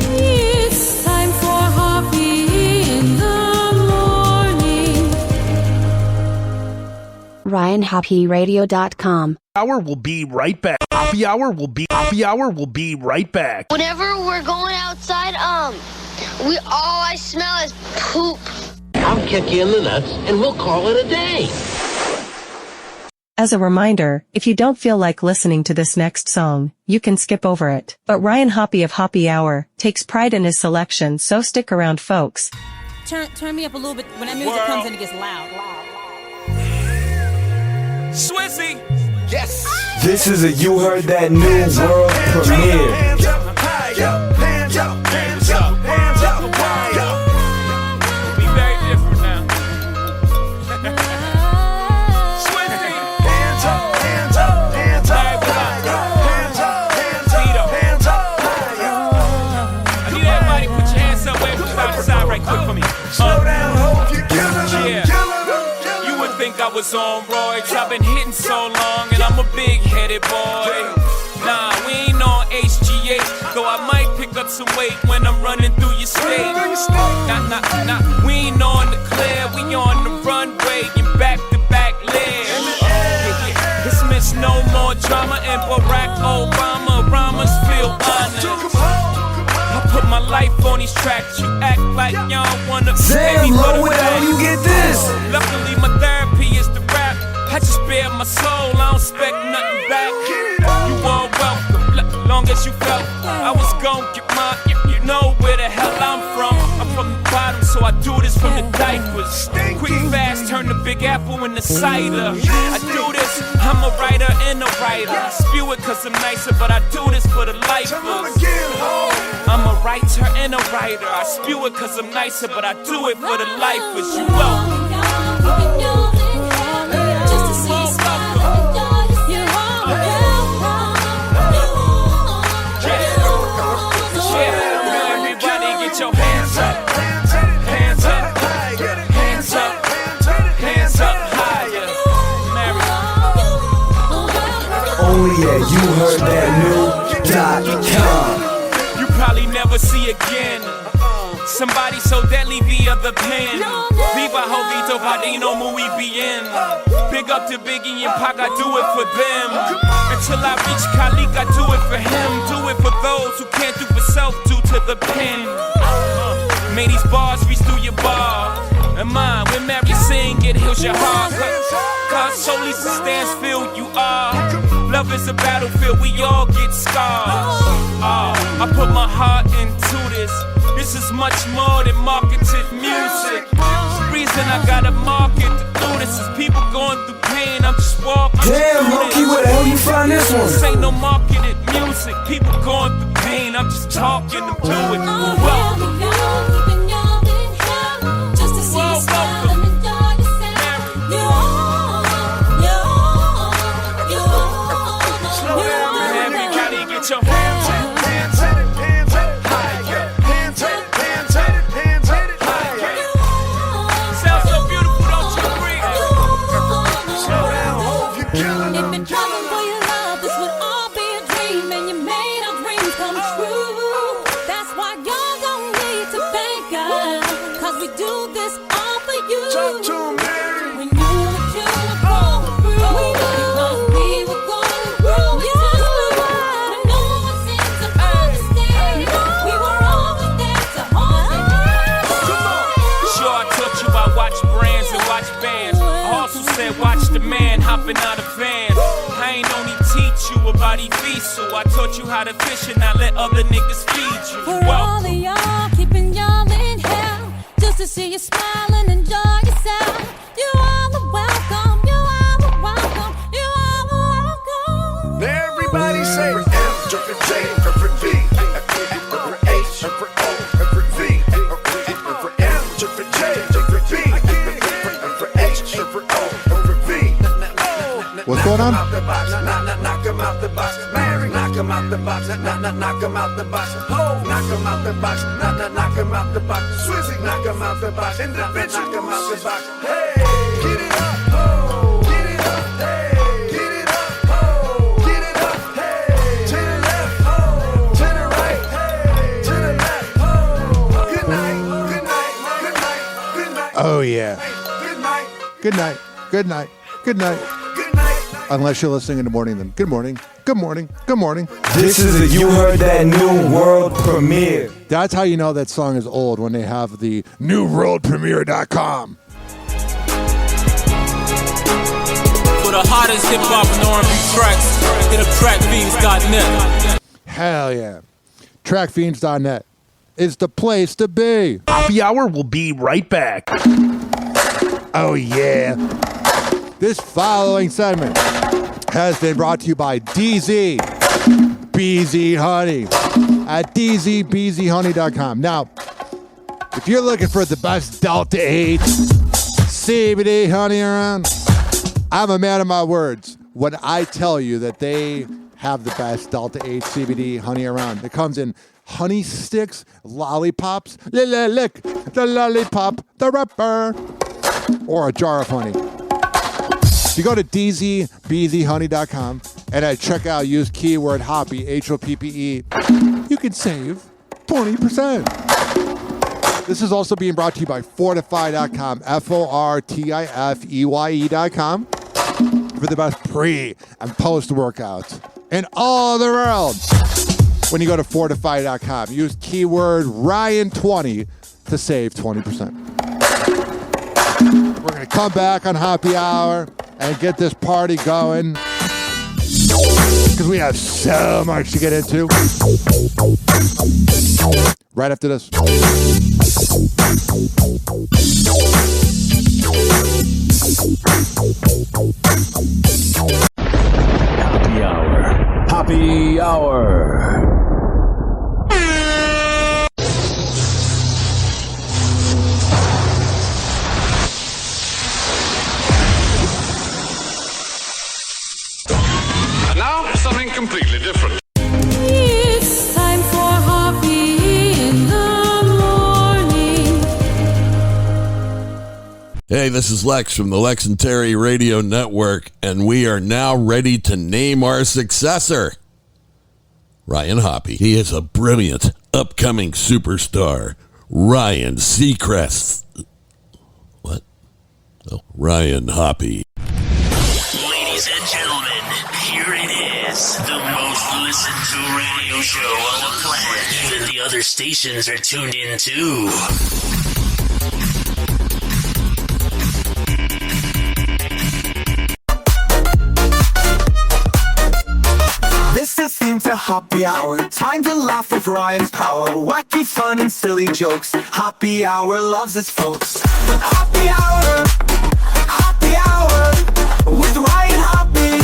It's time for Hoppe in the morning. RyanHoppeRadio.com. Hour will be right back. Happy Hour will be right back. Whenever we're going outside, all I smell is poop. I'll kick you in the nuts and we'll call it a day. As a reminder, if you don't feel like listening to this next song, you can skip over it. But Ryan Hoppe of Hoppe Hour takes pride in his selection, so stick around, folks. Turn me up a little bit. When that music comes in, it gets loud. Swizzy. Yes. This is a You Heard That New World premiere. Hands up, high up, hands up, hands up, hands up, high up. Be very different now. Swizzy. Hands up, hands up, hands up, high up, hands up, hands up, hands up, high up. I need everybody put your hands up, wave side to side right quick for me. Slow down, hope you kill them, You would think I was on roids. I've been hitting so long and I'm a big-headed boy. Nah, we ain't on HGH, though I might pick up some weight when I'm running through your state. Nah, we ain't on the clear, we on the runway in back-to-back legs. This miss no more drama and Barack Obama rhymes feel honest. I put my life on these tracks, you act like y'all wanna Damn, low, where you get this? Luckily my therapy is the rap. I just bare my soul, I don't expect nothing back. You all welcome, long as you felt I was gon' get mine. You know where the hell I'm from. I'm from the bottom, so I do this from the diapers. Quick, fast, turn the Big Apple into cider. I do this, I'm a writer and a writer. I spew it cause I'm nicer, but I do this for the lifers. I'm a writer and a writer. I spew it cause I'm nicer, but I do it for the lifers. You welcome. Everybody get your hands up. Hands up. Hands up. Hands up higher. Only at YouHeardThatNew.com. You probably never see again somebody so deadly via the pen. Viva Jovito Padino, muy bien. Big up to Biggie and Pac, I do it for them. Until I reach Khalik, I do it for him. Do it for those who can't do for self, due to the pen. May these bars reach through your bar. And mine, when Mary sing, it heals your heart. Cause solely stands feel you are. Love is a battlefield, we all get scars. I put my heart into this. This is much more than marketed music. The reason I gotta market to do this is people going through pain. I'm just walking. Damn, Loki, where the hell you find this one? This ain't no marketed music. People going through pain. I'm just talking to do it. Welcome. Everybody get your hands up. hopping out of van. I ain't only teach you about Evisu. I taught you how to fish and not let other niggas feed you. For all of y'all, keeping y'all in hell, just to see you smile and enjoy yourself. You all are welcome, you all are welcome, you all are welcome. Everybody say for M, for J, for V, for H, for O, for V, for M, for J, for V, for H, for O, for V. What's going on? Knock him out the box. Mary, knock him out the box. Knock him out the box. Ho, knock him out the box. Knock him out the box. Swizzy, knock him out the box. Individual, knock him out the box. Hey, get it up, ho. Get it up, hey. Get it up, ho. Get it up, hey. To the left, ho. To the right, hey. To the left, ho. Good night, good night, good night, good night. Oh, yeah. Good night. Good night. Good night. Good night. Unless you're listening in the morning, then good morning. Good morning. Good morning. This is a You Heard That New World Premiere. That's how you know that song is old, when they have the newworldpremiere.com. For the hottest hip hop and R&B tracks, hit up trackfiends.net. Hell yeah. Trackfiends.net is the place to be. Hoppe Hour will be right back. Oh, yeah. This following segment has been brought to you by DZ BZ Honey at dzbzhoney.com. Now, if you're looking for the best Delta 8 CBD honey around, I'm a man of my words when I tell you that they have the best Delta 8 CBD honey around. It comes in honey sticks, lollipops, lick the lollipop, the wrapper, or a jar of honey. You go to dzbzhoney.com and at checkout use keyword Hoppe, Hoppe, you can save 20%. This is also being brought to you by Fortify.com, Fortifeye.com, for the best pre and post workouts in all the world. When you go to Fortify.com, use keyword Ryan20 to save 20%. We're going to come back on Hoppe Hour and get this party going, because we have so much to get into. Right after this. Hoppe Hour. Hoppe Hour. Now, something completely different. It's time for Hoppe in the morning. Hey, this is Lex from the Lex and Terry Radio Network, and we are now ready to name our successor, Ryan Hoppe. He is a brilliant, upcoming superstar, Ryan Seacrest. What? Oh, Ryan Hoppe. Ladies and gentlemen, here it is, the most listened to radio show on the planet. Even the other stations are tuned in too. This is into Hoppe Hour. Time to laugh with Ryan's power. Wacky fun and silly jokes. Hoppe Hour loves its folks. Hoppe Hour. Hoppe Hour. With Ryan Hoppe.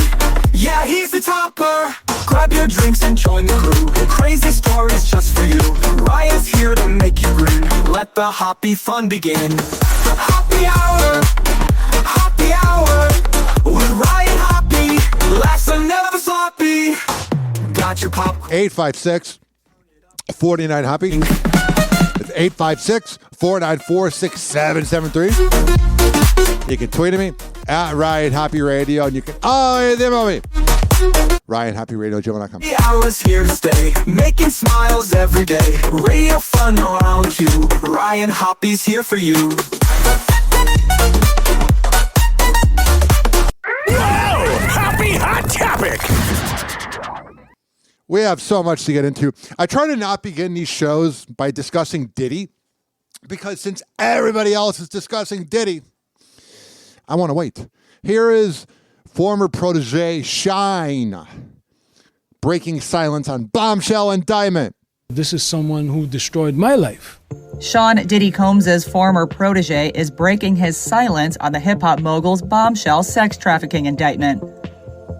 Yeah, he's the topper. Grab your drinks and join the crew. Crazy stories just for you. Ryan's here to make you grin. Let the Hoppe fun begin. Hoppe Hour. Hoppe Hour. With Ryan Hoppe. Laughs are never sloppy. Got your popcorn. 856-49 Hoppe. It's 856-494-6773. You can tweet at me at Ryan Hoppe Radio, and you can email me. Ryan Hoppe Radio, gmail.com. The hour's here to stay, making smiles every day. Radio fun around you. Ryan Hoppe's here for you. Wow! Hoppe Hot Topic! We have so much to get into. I try to not begin these shows by discussing Diddy, because since everybody else is discussing Diddy, I want to wait. Here is former protege Shine, breaking silence on bombshell indictment. This is someone who destroyed my life. Sean Diddy Combs' former protege is breaking his silence on the hip-hop mogul's bombshell sex trafficking indictment.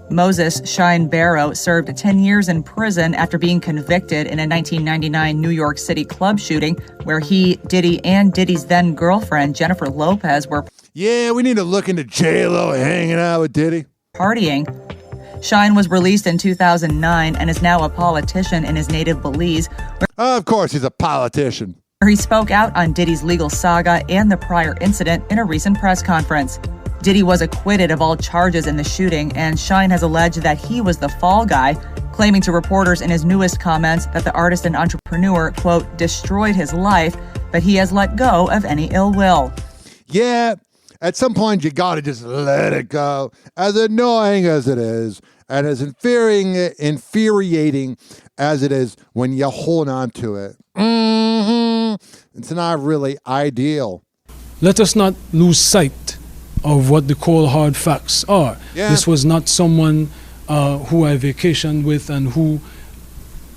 Moses Shine Barrow served 10 years in prison after being convicted in a 1999 New York City club shooting where he, Diddy, and Diddy's then-girlfriend Jennifer Lopez were Yeah, we need to look into J-Lo hanging out with Diddy. Partying. Shine was released in 2009 and is now a politician in his native Belize. Of course, he's a politician. Where he spoke out on Diddy's legal saga and the prior incident in a recent press conference. Diddy was acquitted of all charges in the shooting, and Shine has alleged that he was the fall guy, claiming to reporters in his newest comments that the artist and entrepreneur, quote, destroyed his life, but he has let go of any ill will. Yeah, at some point you gotta just let it go. As annoying as it is, and as infuriating as it is when you hold on to it. It's not really ideal. Let us not lose sight of what the cold hard facts are. Yeah. This was not someone who I vacationed with and who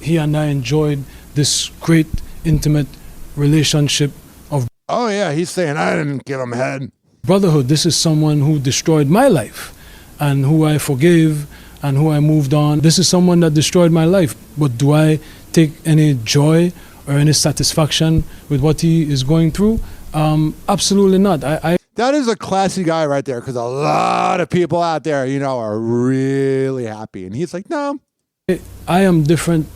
he and I enjoyed this great intimate relationship of Oh yeah, he's saying I didn't give him head. brotherhood. This is someone who destroyed my life and who I forgave and who I moved on. This is someone that destroyed my life. But do I take any joy or any satisfaction with what he is going through? Absolutely not. That is a classy guy right there, because a lot of people out there, are really happy. And he's like, no. I am different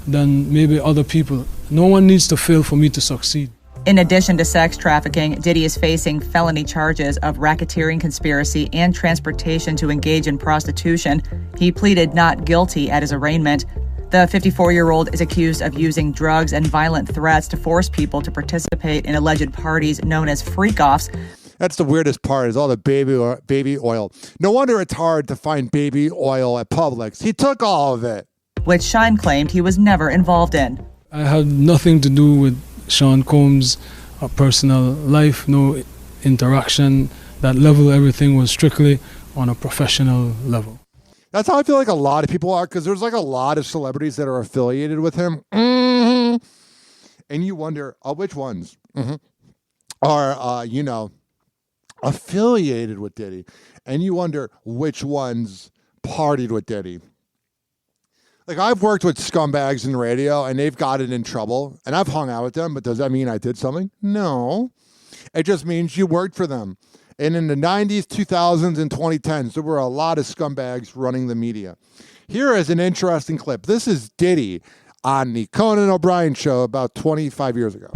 than maybe other people. No one needs to fail for me to succeed. In addition to sex trafficking, Diddy is facing felony charges of racketeering conspiracy and transportation to engage in prostitution. He pleaded not guilty at his arraignment. The 54-year-old is accused of using drugs and violent threats to force people to participate in alleged parties known as freak-offs. That's the weirdest part, is all the baby oil. No wonder it's hard to find baby oil at Publix. He took all of it. Which Shine claimed he was never involved in. I had nothing to do with Sean Combs' personal life, no interaction. That level, everything was strictly on a professional level. That's how I feel like a lot of people are, because there's like a lot of celebrities that are affiliated with him. And you wonder, which ones are, affiliated with Diddy. And you wonder which ones partied with Diddy. Like, I've worked with scumbags in radio, and they've gotten in trouble, and I've hung out with them, but does that mean I did something? No. It just means you worked for them. And in the 90s, 2000s, and 2010s, there were a lot of scumbags running the media. Here is an interesting clip. This is Diddy on the Conan O'Brien show about 25 years ago.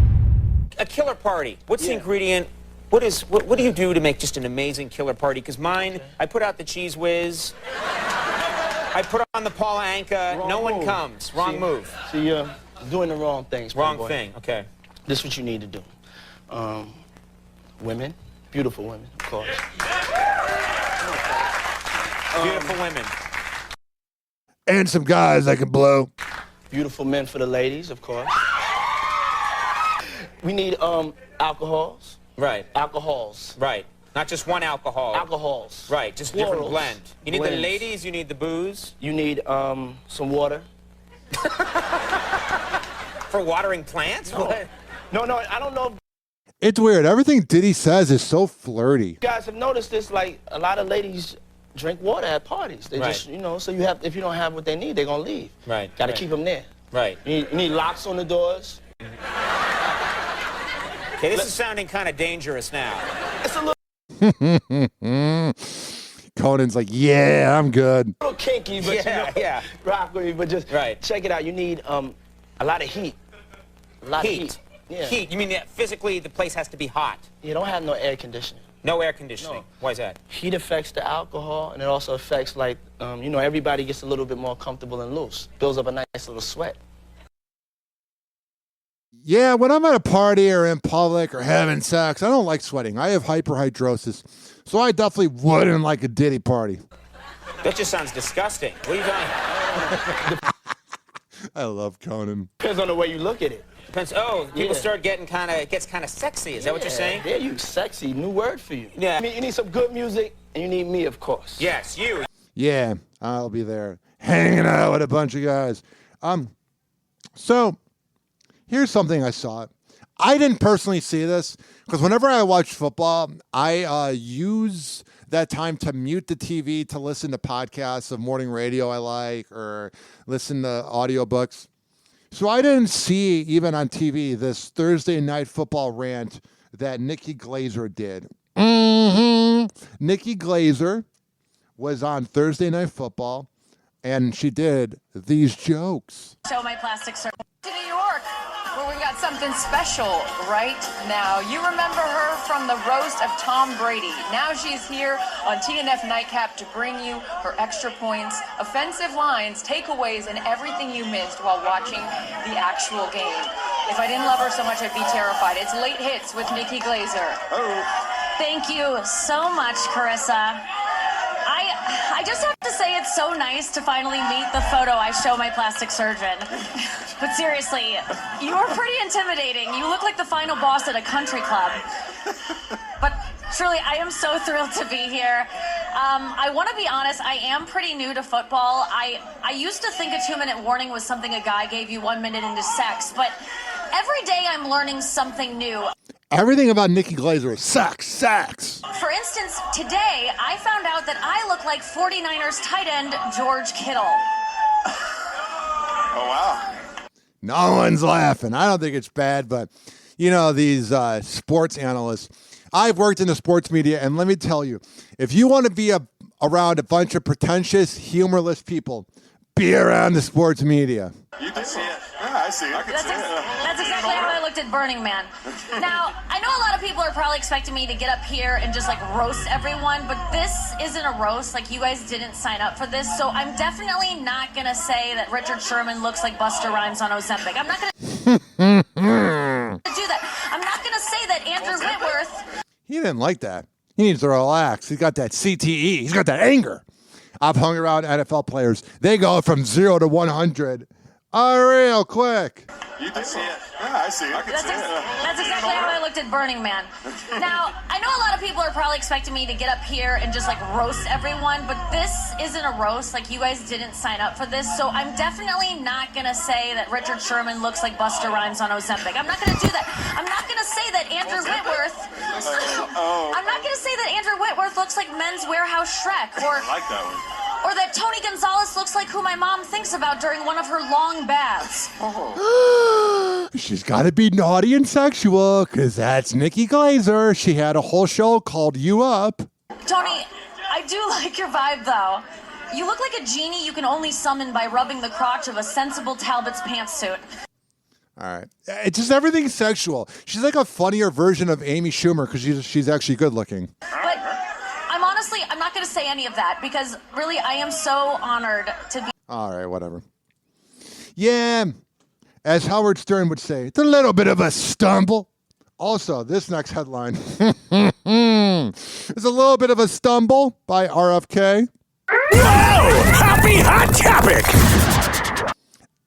A killer party. What's the ingredient? What do you do to make just an amazing killer party? Because mine, I put out the Cheese Whiz. I put on the Paula Anka. No one comes. Wrong move. See, you're doing the wrong things. Wrong thing. Okay. This is what you need to do. Women, beautiful women, of course. Beautiful women. And some guys I can blow. Beautiful men for the ladies, of course. We need alcohols. Right. Alcohols. Right. Not just one alcohol. Alcohols. Right. Just a different blend. You need the ladies. You need the booze. You need some water. For watering plants? No, I don't know. It's weird. Everything Diddy says is so flirty. You guys have noticed this, like, a lot of ladies drink water at parties. They just, so you have, if you don't have what they need, they're going to leave. Right. Got to keep them there. Right. You need locks on the doors. Okay, this is sounding kind of dangerous now. It's a little... Conan's like, yeah, I'm good. A little kinky, but rock with me, but just check it out. You need a lot of heat. A lot of heat. Yeah. Heat. You mean that physically the place has to be hot? You don't have no air conditioning. No air conditioning. No. Why is that? Heat affects the alcohol, and it also affects, like, everybody gets a little bit more comfortable and loose. Builds up a nice little sweat. Yeah, when I'm at a party or in public or having sex, I don't like sweating. I have hyperhidrosis, so I definitely wouldn't like a Diddy party. That just sounds disgusting. What are you doing? I love Conan. Depends on the way you look at it. Depends. Oh, people start getting it gets kind of sexy. Is that what you're saying? Yeah, you sexy. New word for you. Yeah. You need some good music, and you need me, of course. Yes, you. Yeah, I'll be there hanging out with a bunch of guys. So here's something I saw. I didn't personally see this because whenever I watch football, I use that time to mute the TV to listen to podcasts of morning radio I like or listen to audiobooks. So I didn't see, even on TV, this Thursday night football rant that Nikki Glazer did. Nikki Glazer was on Thursday Night Football, and she did these jokes. Show my plastic surgery to New York, where we've got something special right now. You remember her from the roast of Tom Brady. Now she's here on TNF Nightcap to bring you her extra points, offensive lines, takeaways, and everything you missed while watching the actual game. If I didn't love her so much, I'd be terrified. It's Late Hits with Nikki Glazer. Thank you so much, Carissa. I just have to say it's so nice to finally meet the photo I show my plastic surgeon. But seriously, you are pretty intimidating. You look like the final boss at a country club. But truly, I am so thrilled to be here. I want to be honest, I am pretty new to football. I used to think a 2-minute warning was something a guy gave you 1 minute into sex, but every day I'm learning something new. Everything about Nikki Glazer is sex. For instance, today I found out that I look like 49ers tight end George Kittle. Oh, wow. No one's laughing. I don't think it's bad, but, you know, these sports analysts, I've worked in the sports media, and let me tell you, if you want to be around a bunch of pretentious, humorless people, be around the sports media. You can see it. Yeah, I see it. That's exactly how I looked at Burning Man. Now, I know a lot of people are probably expecting me to get up here and just like roast everyone, but this isn't a roast. Like, you guys didn't sign up for this, so I'm definitely not gonna say that Richard Sherman looks like Busta Rhymes on Ozempic. I'm not gonna do that. I'm not gonna say that Andrew Whitworth. He didn't like that. He needs to relax. He's got that CTE. He's got that anger. I've hung around NFL players. They go from 0 to 100 real quick. You can see it. Yeah, I see it. That's exactly how I looked at Burning Man. Now, I know a lot of people are probably expecting me to get up here and just like roast everyone, but this isn't a roast. Like, you guys didn't sign up for this, so I'm definitely not gonna say that Richard Sherman looks like Busta Rhymes on Ozempic. I'm not gonna do that. I'm not gonna say that Andrew Whitworth. I'm not gonna say that Andrew Whitworth looks like Men's Warehouse Shrek, or I like that one. Or that Tony Gonzalez looks like who my mom thinks about during one of her long baths. She's got to be naughty and sexual, because that's Nikki Glazer. She had a whole show called You Up. Tony, I do like your vibe, though. You look like a genie you can only summon by rubbing the crotch of a sensible Talbot's pantsuit. All right. It's just everything sexual. She's like a funnier version of Amy Schumer, because she's actually good looking. But I'm not going to say any of that, because really I am so honored to be. All right, whatever. Yeah, as Howard Stern would say, it's a little bit of a stumble. Also, this next headline is a little bit of a stumble by RFK. Whoa! Happy hot topic!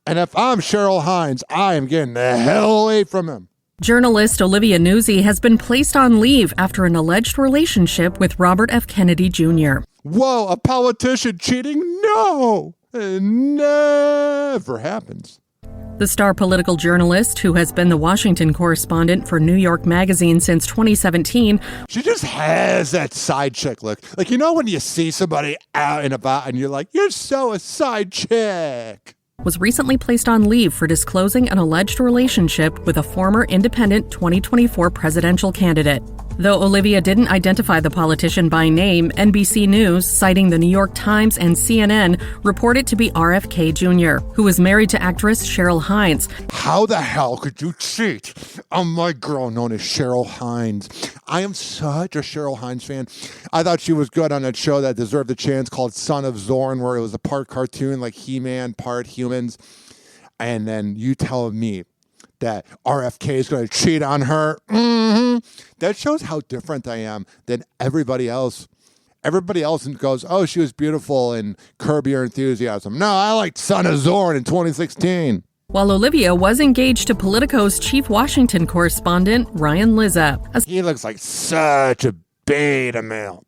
And if I'm Cheryl Hines, I am getting the hell away from him. Journalist Olivia Nuzzi has been placed on leave after an alleged relationship with Robert F. Kennedy Jr. Whoa, a politician cheating? No, it never happens. The star political journalist, who has been the Washington correspondent for New York Magazine since 2017. She just has that side chick look. Like, you know when you see somebody out and about and you're like, you're so a side chick. Was recently placed on leave for disclosing an alleged relationship with a former independent 2024 presidential candidate. Though Olivia didn't identify the politician by name, NBC News, citing the New York Times and CNN, reported to be RFK Jr., who was married to actress Cheryl Hines. How the hell could you cheat on my girl known as Cheryl Hines? I am such a Cheryl Hines fan. I thought she was good on that show that deserved a chance called Son of Zorn, where it was a part cartoon like He-Man, part humans. And then you tell me that RFK is going to cheat on her. That shows how different I am than everybody else. Everybody else goes, oh, she was beautiful in Curb Your Enthusiasm. No, I liked Son of Zorn in 2016. While Olivia was engaged to Politico's chief Washington correspondent, Ryan Lizza. He looks like such a beta male.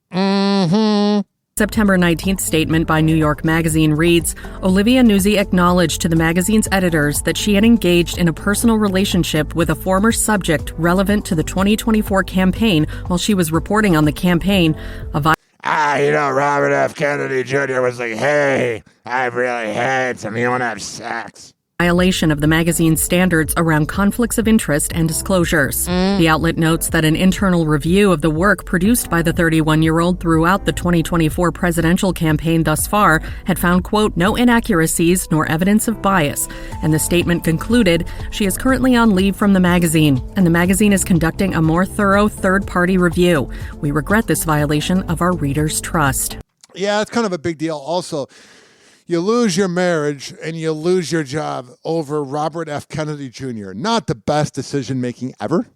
September 19th statement by New York Magazine reads, Olivia Nuzzi acknowledged to the magazine's editors that she had engaged in a personal relationship with a former subject relevant to the 2024 campaign while she was reporting on the campaign. Robert F. Kennedy Jr. was like, hey, I'm really handsome. You want to have sex? Violation of the magazine's standards around conflicts of interest and disclosures. The outlet notes that an internal review of the work produced by the 31-year-old throughout the 2024 presidential campaign thus far had found, quote, no inaccuracies nor evidence of bias. And the statement concluded, she is currently on leave from the magazine, and the magazine is conducting a more thorough third-party review. We regret this violation of our readers' trust. Yeah, it's kind of a big deal. Also, you lose your marriage and you lose your job over Robert F. Kennedy Jr. Not the best decision-making ever.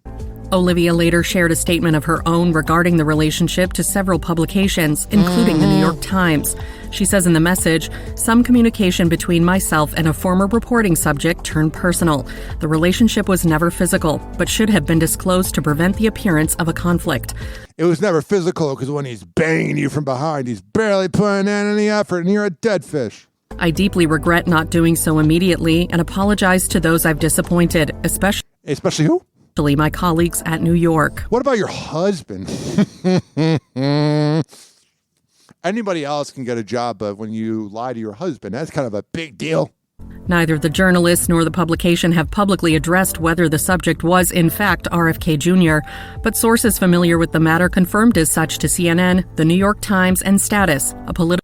Olivia later shared a statement of her own regarding the relationship to several publications, including the New York Times. She says in the message, some communication between myself and a former reporting subject turned personal. The relationship was never physical, but should have been disclosed to prevent the appearance of a conflict. It was never physical because when he's banging you from behind, he's barely putting in any effort and you're a dead fish. I deeply regret not doing so immediately and apologize to those I've disappointed, Especially who? My colleagues at New York. What about your husband? Anybody else can get a job, but when you lie to your husband, that's kind of a big deal. Neither the journalist nor the publication have publicly addressed whether the subject was, in fact, RFK Jr., but sources familiar with the matter confirmed as such to CNN, the New York Times, and Status,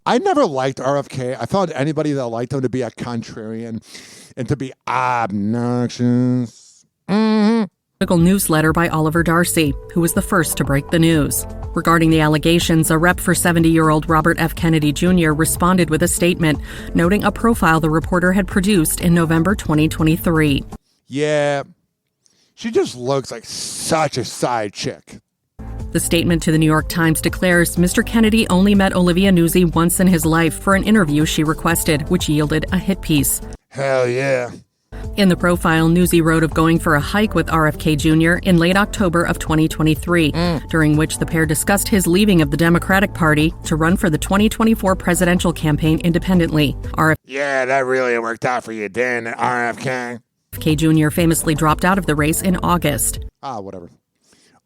I never liked RFK. I found anybody that liked him to be a contrarian and to be obnoxious. Newsletter by Oliver Darcy, who was the first to break the news. Regarding the allegations, a rep for 70-year-old Robert F. Kennedy Jr. responded with a statement, noting a profile the reporter had produced in November 2023. Yeah, she just looks like such a side chick. The statement to the New York Times declares Mr. Kennedy only met Olivia Nuzzi once in his life for an interview she requested, which yielded a hit piece. Hell yeah. In the profile, Nuzzi wrote of going for a hike with RFK Jr. in late October of 2023, during which the pair discussed his leaving of the Democratic Party to run for the 2024 presidential campaign independently. Yeah, that really worked out for you, didn't it, RFK? RFK Jr. famously dropped out of the race in August. Whatever.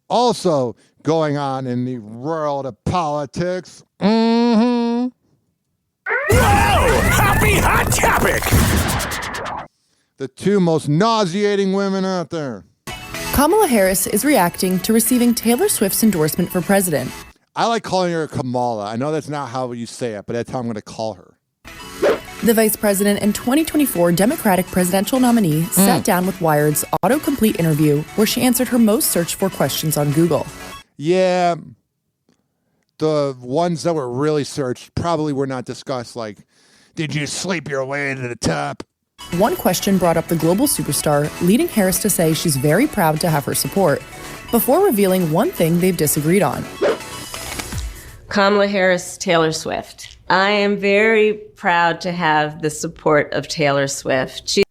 Also going on in the world of politics. Whoa! Happy hot topic! The two most nauseating women out there. Kamala Harris is reacting to receiving Taylor Swift's endorsement for president. I like calling her Kamala. I know that's not how you say it, but that's how I'm going to call her. The vice president and 2024 Democratic presidential nominee sat down with Wired's autocomplete interview where she answered her most searched for questions on Google. Yeah, the ones that were really searched probably were not discussed, like, did you sleep your way to the top? One question brought up the global superstar, leading Harris to say she's very proud to have her support, before revealing one thing they've disagreed on. Kamala Harris, Taylor Swift. I am very proud to have the support of Taylor Swift. She's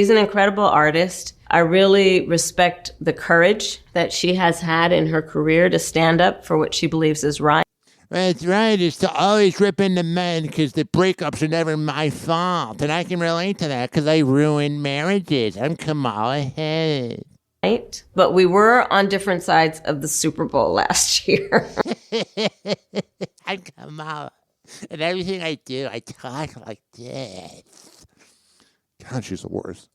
an incredible artist. I really respect the courage that she has had in her career to stand up for what she believes is right. That's right, is to always rip into men because the breakups are never my fault. And I can relate to that because I ruined marriages. I'm Kamala Harris. Right? But we were on different sides of the Super Bowl last year. I'm Kamala. And everything I do, I talk like this. God, she's the worst.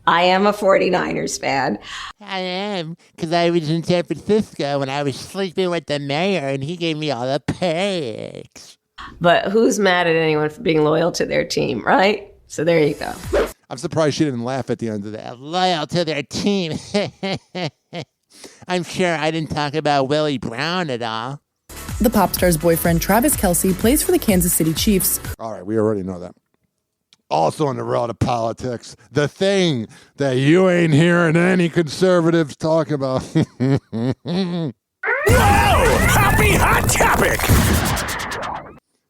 I am a 49ers fan. I am, because I was in San Francisco when I was sleeping with the mayor and he gave me all the perks. But who's mad at anyone for being loyal to their team, right? So there you go. I'm surprised she didn't laugh at the end of that. Loyal to their team. I'm sure I didn't talk about Willie Brown at all. The pop star's boyfriend, Travis Kelce, plays for the Kansas City Chiefs. All right, we already know that. Also in the world of politics, the thing that you ain't hearing any conservatives talk about. Whoa! Happy hot topic!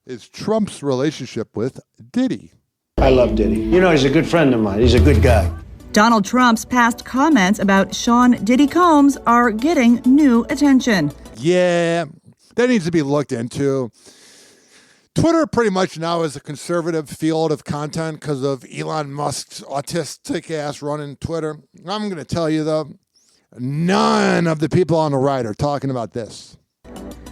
Is Trump's relationship with Diddy. I love Diddy. You know, he's a good friend of mine. He's a good guy. Donald Trump's past comments about Sean Diddy Combs are getting new attention. Yeah, that needs to be looked into. Twitter pretty much now is a conservative field of content because of Elon Musk's autistic ass running Twitter. I'm going to tell you, though, none of the people on the right are talking about this.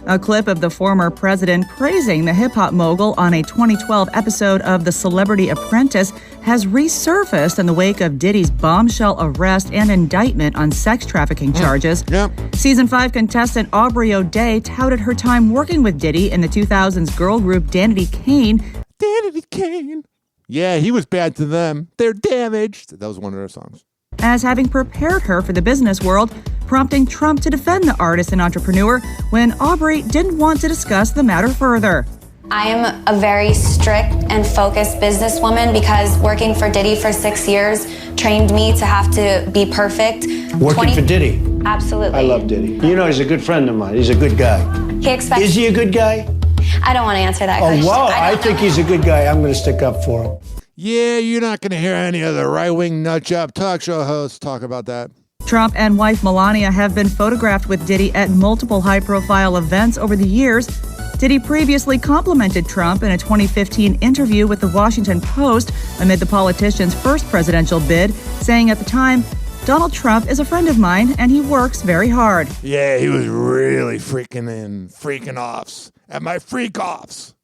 A clip of the former president praising the hip-hop mogul on a 2012 episode of The Celebrity Apprentice has resurfaced in the wake of Diddy's bombshell arrest and indictment on sex trafficking charges. Season 5 contestant Aubrey O'Day touted her time working with Diddy in the 2000s girl group Danity Kane. Danity Kane. Yeah, he was bad to them. They're damaged. That was one of their songs. As having prepared her for the business world, prompting Trump to defend the artist and entrepreneur when Aubrey didn't want to discuss the matter further. I am a very strict and focused businesswoman because working for Diddy for 6 years trained me to have to be perfect. Working for Diddy? Absolutely. I love Diddy. You know, he's a good friend of mine. He's a good guy. Is he a good guy? I don't want to answer that question. Oh, wow. I think he's a good guy. I'm going to stick up for him. Yeah, you're not going to hear any other right-wing nutjob talk show hosts talk about that. Trump and wife Melania have been photographed with Diddy at multiple high-profile events over the years. Diddy previously complimented Trump in a 2015 interview with the Washington Post amid the politician's first presidential bid, saying at the time, "Donald Trump is a friend of mine and he works very hard." Yeah, he was really freaking offs at my freak-offs.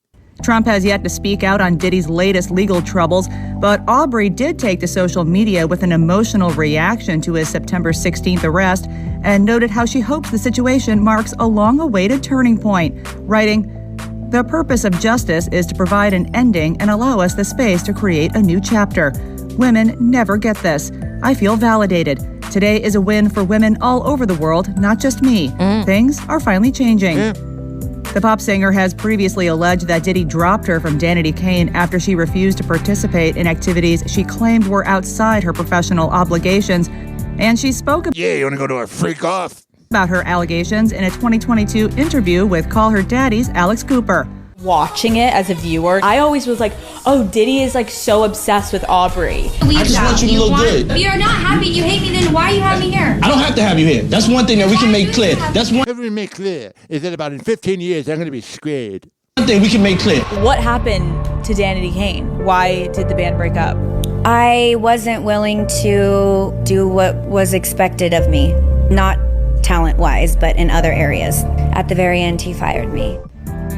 Trump has yet to speak out on Diddy's latest legal troubles, but Aubrey did take to social media with an emotional reaction to his September 16th arrest and noted how she hopes the situation marks a long-awaited turning point, writing, "The purpose of justice is to provide an ending and allow us the space to create a new chapter. Women never get this. I feel validated. Today is a win for women all over the world, not just me. Things are finally changing." The pop singer has previously alleged that Diddy dropped her from Danity Kane after she refused to participate in activities she claimed were outside her professional obligations. And she spoke you want to go to a freak off? About her allegations in a 2022 interview with Call Her Daddy's Alex Cooper. Watching it as a viewer, I always was like, oh, Diddy is like so obsessed with Aubrey. I just want you to look good. If you're not happy, you hate me, then why are you having me here? I don't have to have you here. That's one thing that we can make clear. That's one thing we make clear is that about in 15 years, I'm going to be squared. One thing we can make clear. What happened to Danity Kane? Why did the band break up? I wasn't willing to do what was expected of me, not talent-wise, but in other areas. At the very end, he fired me.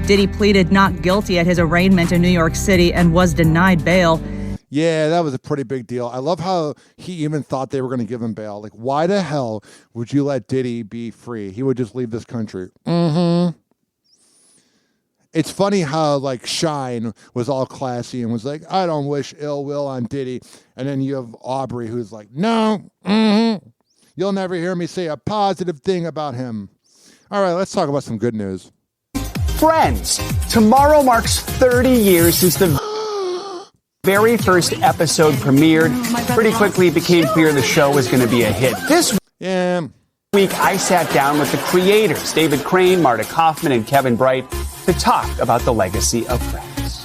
Diddy pleaded not guilty at his arraignment in New York City and was denied bail. Yeah, that was a pretty big deal. I love how he even thought they were going to give him bail. Like, why the hell would you let Diddy be free? He would just leave this country. It's funny how, like, Shine was all classy and was like, I don't wish ill will on Diddy. And then you have Aubrey who's like, no, you'll never hear me say a positive thing about him. All right, let's talk about some good news. Friends, tomorrow marks 30 years since the very first episode premiered. Pretty quickly it became clear the show was going to be a hit. This week, I sat down with the creators, David Crane, Marta Kaufman, and Kevin Bright, to talk about the legacy of Friends.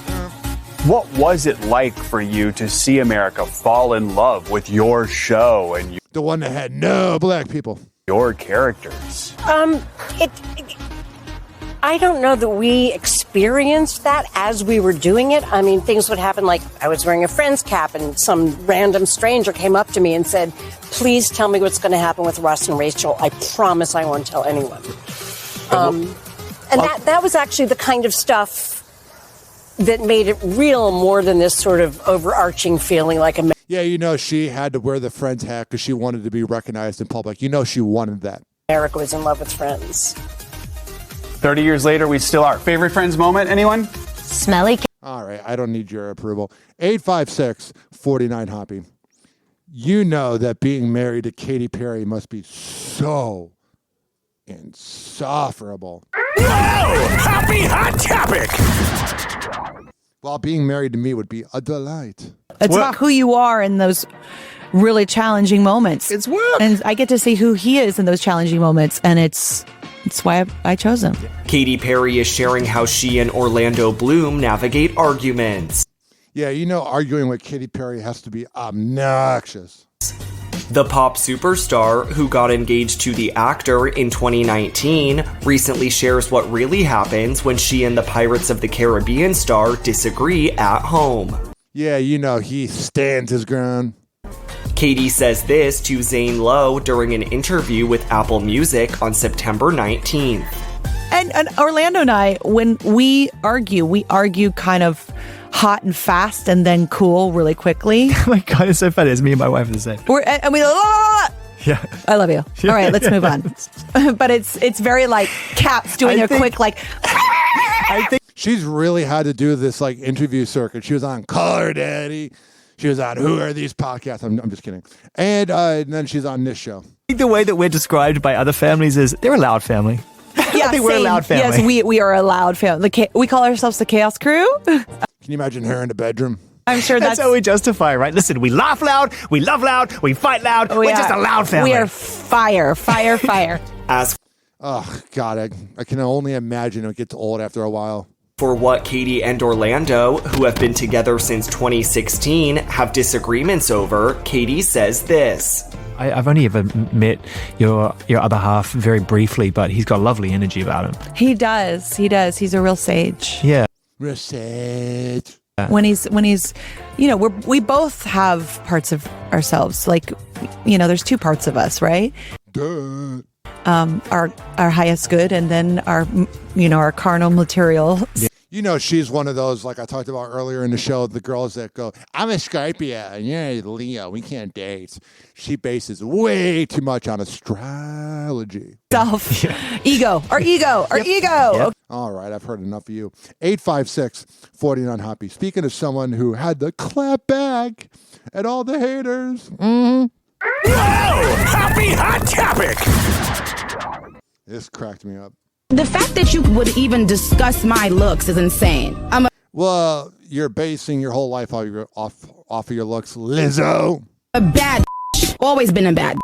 What was it like for you to see America fall in love with your show and the one that had no black people? Your characters. I don't know that we experienced that as we were doing it. I mean, things would happen like I was wearing a Friends cap and some random stranger came up to me and said, please tell me what's going to happen with Ross and Rachel. I promise I won't tell anyone. That was actually the kind of stuff that made it real more than this sort of overarching feeling like a... Yeah, you know, she had to wear the Friends hat because she wanted to be recognized in public. You know, she wanted that. America was in love with Friends. 30 years later, we still are. Favorite Friends moment, anyone? Smelly. All right, I don't need your approval. 856-49-HOPPY. You know that being married to Katy Perry must be so insufferable. Whoa! Happy hot topic! While being married to me would be a delight. It's about who you are in those really challenging moments. It's work. And I get to see who he is in those challenging moments, and it's why I chose him. Katy Perry is sharing how she and Orlando Bloom navigate arguments. Yeah, arguing with Katy Perry has to be obnoxious. The pop superstar, who got engaged to the actor in 2019, recently shares what really happens when she and the Pirates of the Caribbean star disagree at home. Yeah, he stands his ground. Katy says this to Zane Lowe during an interview with Apple Music on September 19th. And Orlando and I, when we argue kind of hot and fast and then cool really quickly. Oh my God, it's so funny. It's me and my wife are the same. Yeah. I love you. All right, let's move on. But it's very like Caps doing quick like. I think she's really had to do this like interview circuit. She was on Color Daddy. She was on Who Are These Podcasts? I'm just kidding. And then she's on this show. I think the way that we're described by other families is they're a loud family. Yeah, I think we're a loud family. Yes, we are a loud family. We call ourselves the Chaos Crew. Can you imagine her in the bedroom? I'm sure that's how we justify, right? Listen, we laugh loud, we love loud, we fight loud. We're just a loud family. We are fire. Oh, God, I can only imagine it gets old after a while. For what Katy and Orlando, who have been together since 2016, have disagreements over, Katy says this. I've only ever met your other half very briefly, but he's got lovely energy about him. He does. He's a real sage. Yeah. Real sage. When he's we both have parts of ourselves. Like, there's two parts of us, right? Duh. Our highest good, and then our carnal material. Yeah. She's one of those, like I talked about earlier in the show, the girls that go, I'm a Scorpio and you're a Leo, we can't date. She bases way too much on astrology. Ego. Our ego. Yep. All right, I've heard enough of you. 856-49 Hoppy. Speaking of someone who had to clap back at all the haters. Whoa! Happy Hot Topic! This cracked me up. The fact that you would even discuss my looks is insane. Well, you're basing your whole life off of your looks, Lizzo. A bad always been a bad.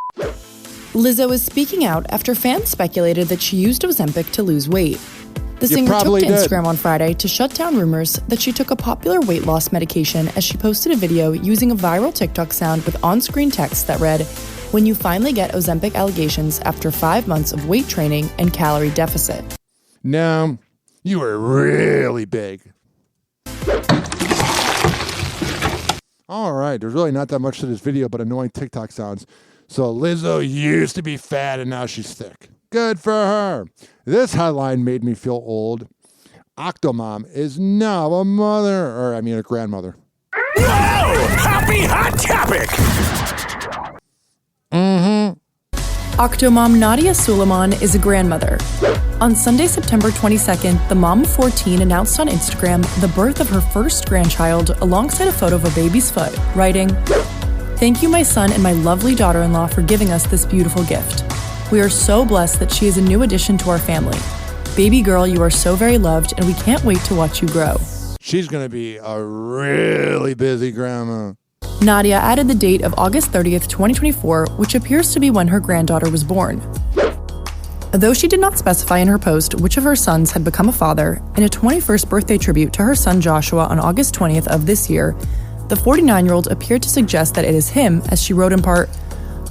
Lizzo is speaking out after fans speculated that she used Ozempic to lose weight. The singer took to Instagram on Friday to shut down rumors that she took a popular weight loss medication as she posted a video using a viral TikTok sound with on-screen text that read, "When you finally get Ozempic allegations after 5 months of weight training and calorie deficit." Now, you were really big. All right, there's really not that much to this video but annoying TikTok sounds. So Lizzo used to be fat and now she's thick. Good for her. This headline made me feel old. Octomom is now a grandmother. Whoa! Happy Hot Topic! Octomom Nadia Suleiman is a grandmother. On Sunday, September 22nd, the mom of 14 announced on Instagram the birth of her first grandchild alongside a photo of a baby's foot, writing, "Thank you, my son and my lovely daughter-in-law, for giving us this beautiful gift. We are so blessed that she is a new addition to our family. Baby girl, you are so very loved, and we can't wait to watch you grow." She's going to be a really busy grandma. Nadia added the date of August 30th, 2024, which appears to be when her granddaughter was born. Though she did not specify in her post which of her sons had become a father, in a 21st birthday tribute to her son Joshua on August 20th of this year, the 49-year-old appeared to suggest that it is him, as she wrote in part,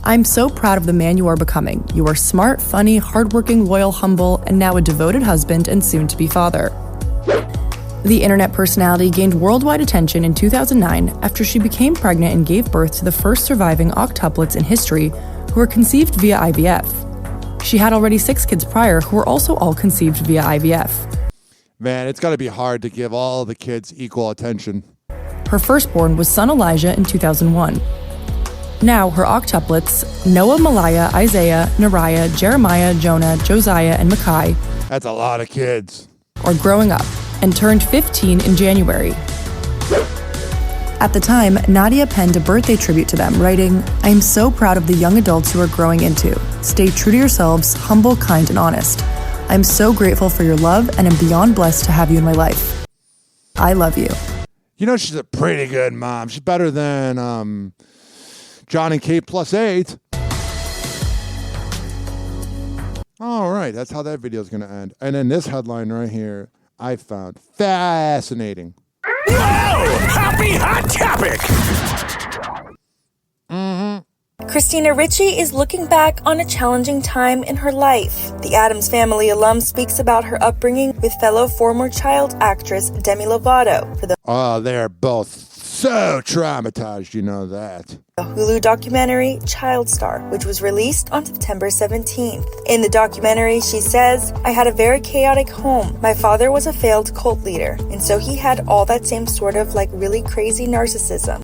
"I'm so proud of the man you are becoming. You are smart, funny, hardworking, loyal, humble, and now a devoted husband and soon-to-be father." The internet personality gained worldwide attention in 2009 after she became pregnant and gave birth to the first surviving octuplets in history who were conceived via IVF. She had already 6 kids prior who were also all conceived via IVF. Man, it's got to be hard to give all the kids equal attention. Her firstborn was son Elijah in 2001. Now, her octuplets, Noah, Malaya, Isaiah, Nariah, Jeremiah, Jonah, Josiah, and Micah, that's a lot of kids, are growing up and turned 15 in January. At the time, Nadia penned a birthday tribute to them, writing, "I am so proud of the young adults you are growing into. Stay true to yourselves, humble, kind, and honest. I'm so grateful for your love and am beyond blessed to have you in my life. I love you." You know she's a pretty good mom. She's better than John and Kate +8. All right, that's how that video is going to end. And then this headline right here, I found fascinating. Whoa! Happy Hot Topic! Christina Ricci is looking back on a challenging time in her life. The Addams Family alum speaks about her upbringing with fellow former child actress Demi Lovato for the they're both so traumatized, you know that. Hulu documentary Child Star, which was released on September 17th. In the documentary, she says, "I had a very chaotic home. My father was a failed cult leader, and so he had all that same sort of like really crazy narcissism.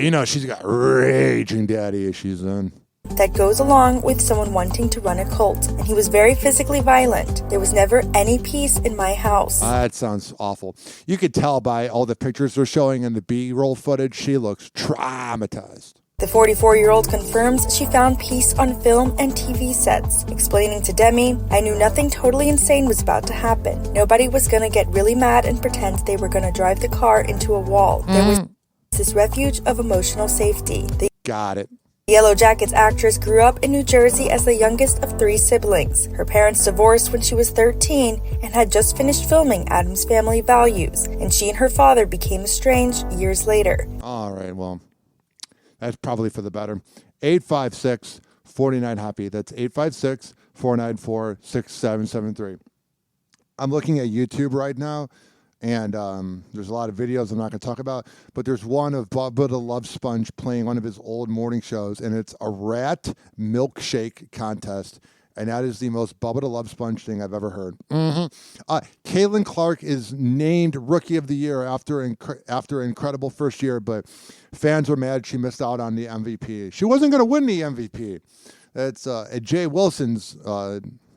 You know, she's got raging daddy issues then. That goes along with someone wanting to run a cult. And he was very physically violent. There was never any peace in my house." That sounds awful. You could tell by all the pictures they're showing in the B-roll footage, she looks traumatized. The 44-year-old confirms she found peace on film and TV sets, explaining to Demi, "I knew nothing totally insane was about to happen. Nobody was going to get really mad and pretend they were going to drive the car into a wall. There was this refuge of emotional safety." Got it. Yellow Jackets actress grew up in New Jersey as the youngest of 3 siblings. Her parents divorced when she was 13 and had just finished filming Addams Family Values, and she and her father became estranged years later. All right, well, that's probably for the better. 856-49-HAPPY. That's 856-494-6773. I'm looking at YouTube right now, and there's a lot of videos I'm not going to talk about, but there's one of Bubba the Love Sponge playing one of his old morning shows, and it's a rat milkshake contest, and that is the most Bubba the Love Sponge thing I've ever heard. Caitlin Clark is named Rookie of the Year after an incredible first year, but fans were mad she missed out on the MVP. She wasn't going to win the MVP. That's Jay Wilson's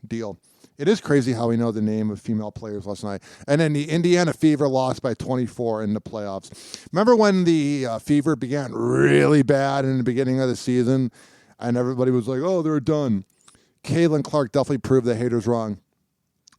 deal. It is crazy how we know the name of female players last night. And then the Indiana Fever lost by 24 in the playoffs. Remember when the Fever began really bad in the beginning of the season and everybody was like, oh, they're done? Caitlin Clark definitely proved the haters wrong.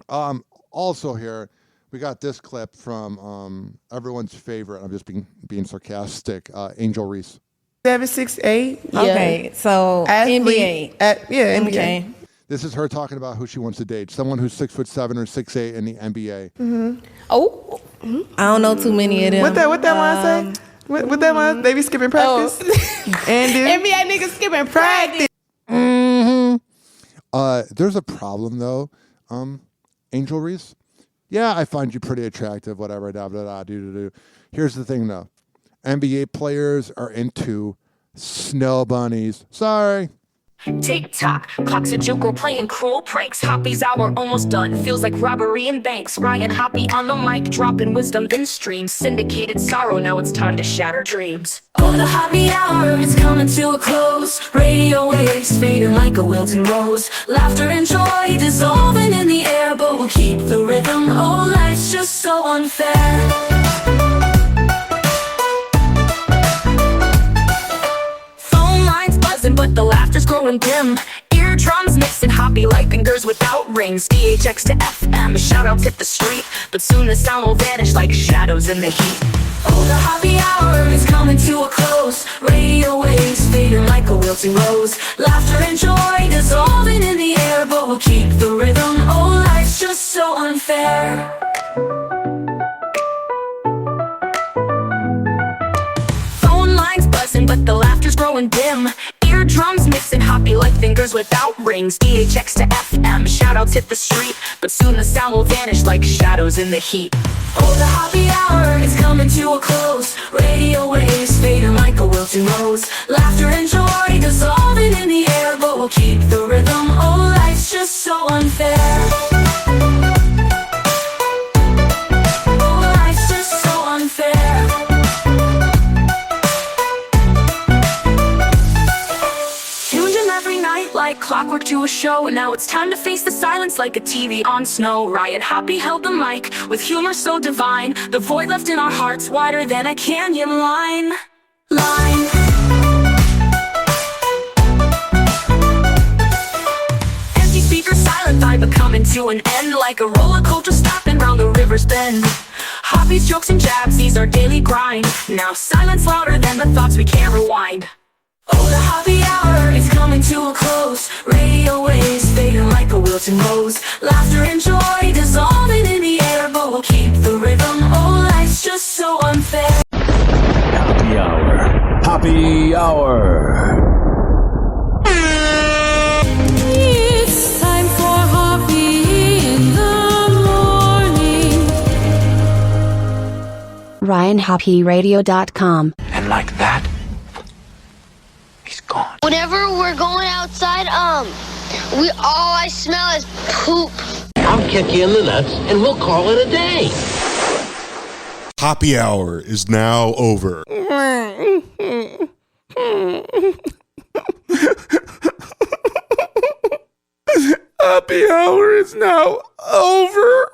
Also here, we got this clip from everyone's favorite. I'm just being sarcastic. Angel Reese. 7'6'8". Okay, so athlete, NBA. NBA. Okay. This is her talking about who she wants to date. Someone who's 6'7" or 6'8" in the NBA. Oh, I don't know too many of them. What that line say? What that line? They be skipping practice. And NBA niggas skipping practice. There's a problem though, Angel Reese. Yeah, I find you pretty attractive. Whatever. Do. Here's the thing though, NBA players are into snow bunnies. Sorry. Tick-tock, clocks a joker playing cruel pranks. Hoppe's hour almost done, feels like robbery in banks. Ryan Hoppe on the mic, dropping wisdom in streams. Syndicated sorrow, now it's time to shatter dreams. Oh, the Hoppe Hour is coming to a close. Radio waves fading like a wilting rose. Laughter and joy dissolving in the air, but we'll keep the rhythm. Oh, life's just so unfair. But the laughter's growing dim. Eardrums mixing Hoppe like fingers without rings. DHX to FM, shoutouts hit the street, but soon the sound will vanish like shadows in the heat. Oh, the Hoppe Hour is coming to a close. Radio waves fading like a wilting rose. Laughter and joy dissolving in the air, but we'll keep the rhythm. Oh, life's just so unfair. Phone lines buzzing, but the laughter's growing dim. Eardrums mixing Hoppe like fingers without rings. DHX to FM, shoutouts hit the street, but soon the sound will vanish like shadows in the heat. Oh, the Hoppe Hour is coming to a close. Radio waves fading like a wilting rose. Laughter and joy dissolving in the air, but we'll keep the rhythm. Oh, life's just so unfair. Oh, life's just so unfair. Like clockwork to a show, and now it's time to face the silence like a TV on snow. Ryan Hoppe held the mic with humor so divine, the void left in our hearts wider than a canyon line. Empty speaker silent vibe, but coming to an end like a roller coaster stopping round the river's bend. Hoppe's jokes and jabs, these are daily grind. Now silence louder than the thoughts we can't rewind. Oh, the Hoppe Hour is coming to a close. Radio waves fading like a wilting rose. Laughter and joy dissolving in the air, but we'll keep the rhythm. Oh, life's just so unfair. Hoppe Hour. Hoppe Hour. It's time for Hoppe in the morning. RyanHoppeRadio.com. And like that, he's gone. Whenever we're going outside, all I smell is poop. I'll kick you in the nuts and we'll call it a day. Hoppe Hour is now over. Hoppe Hour is now over.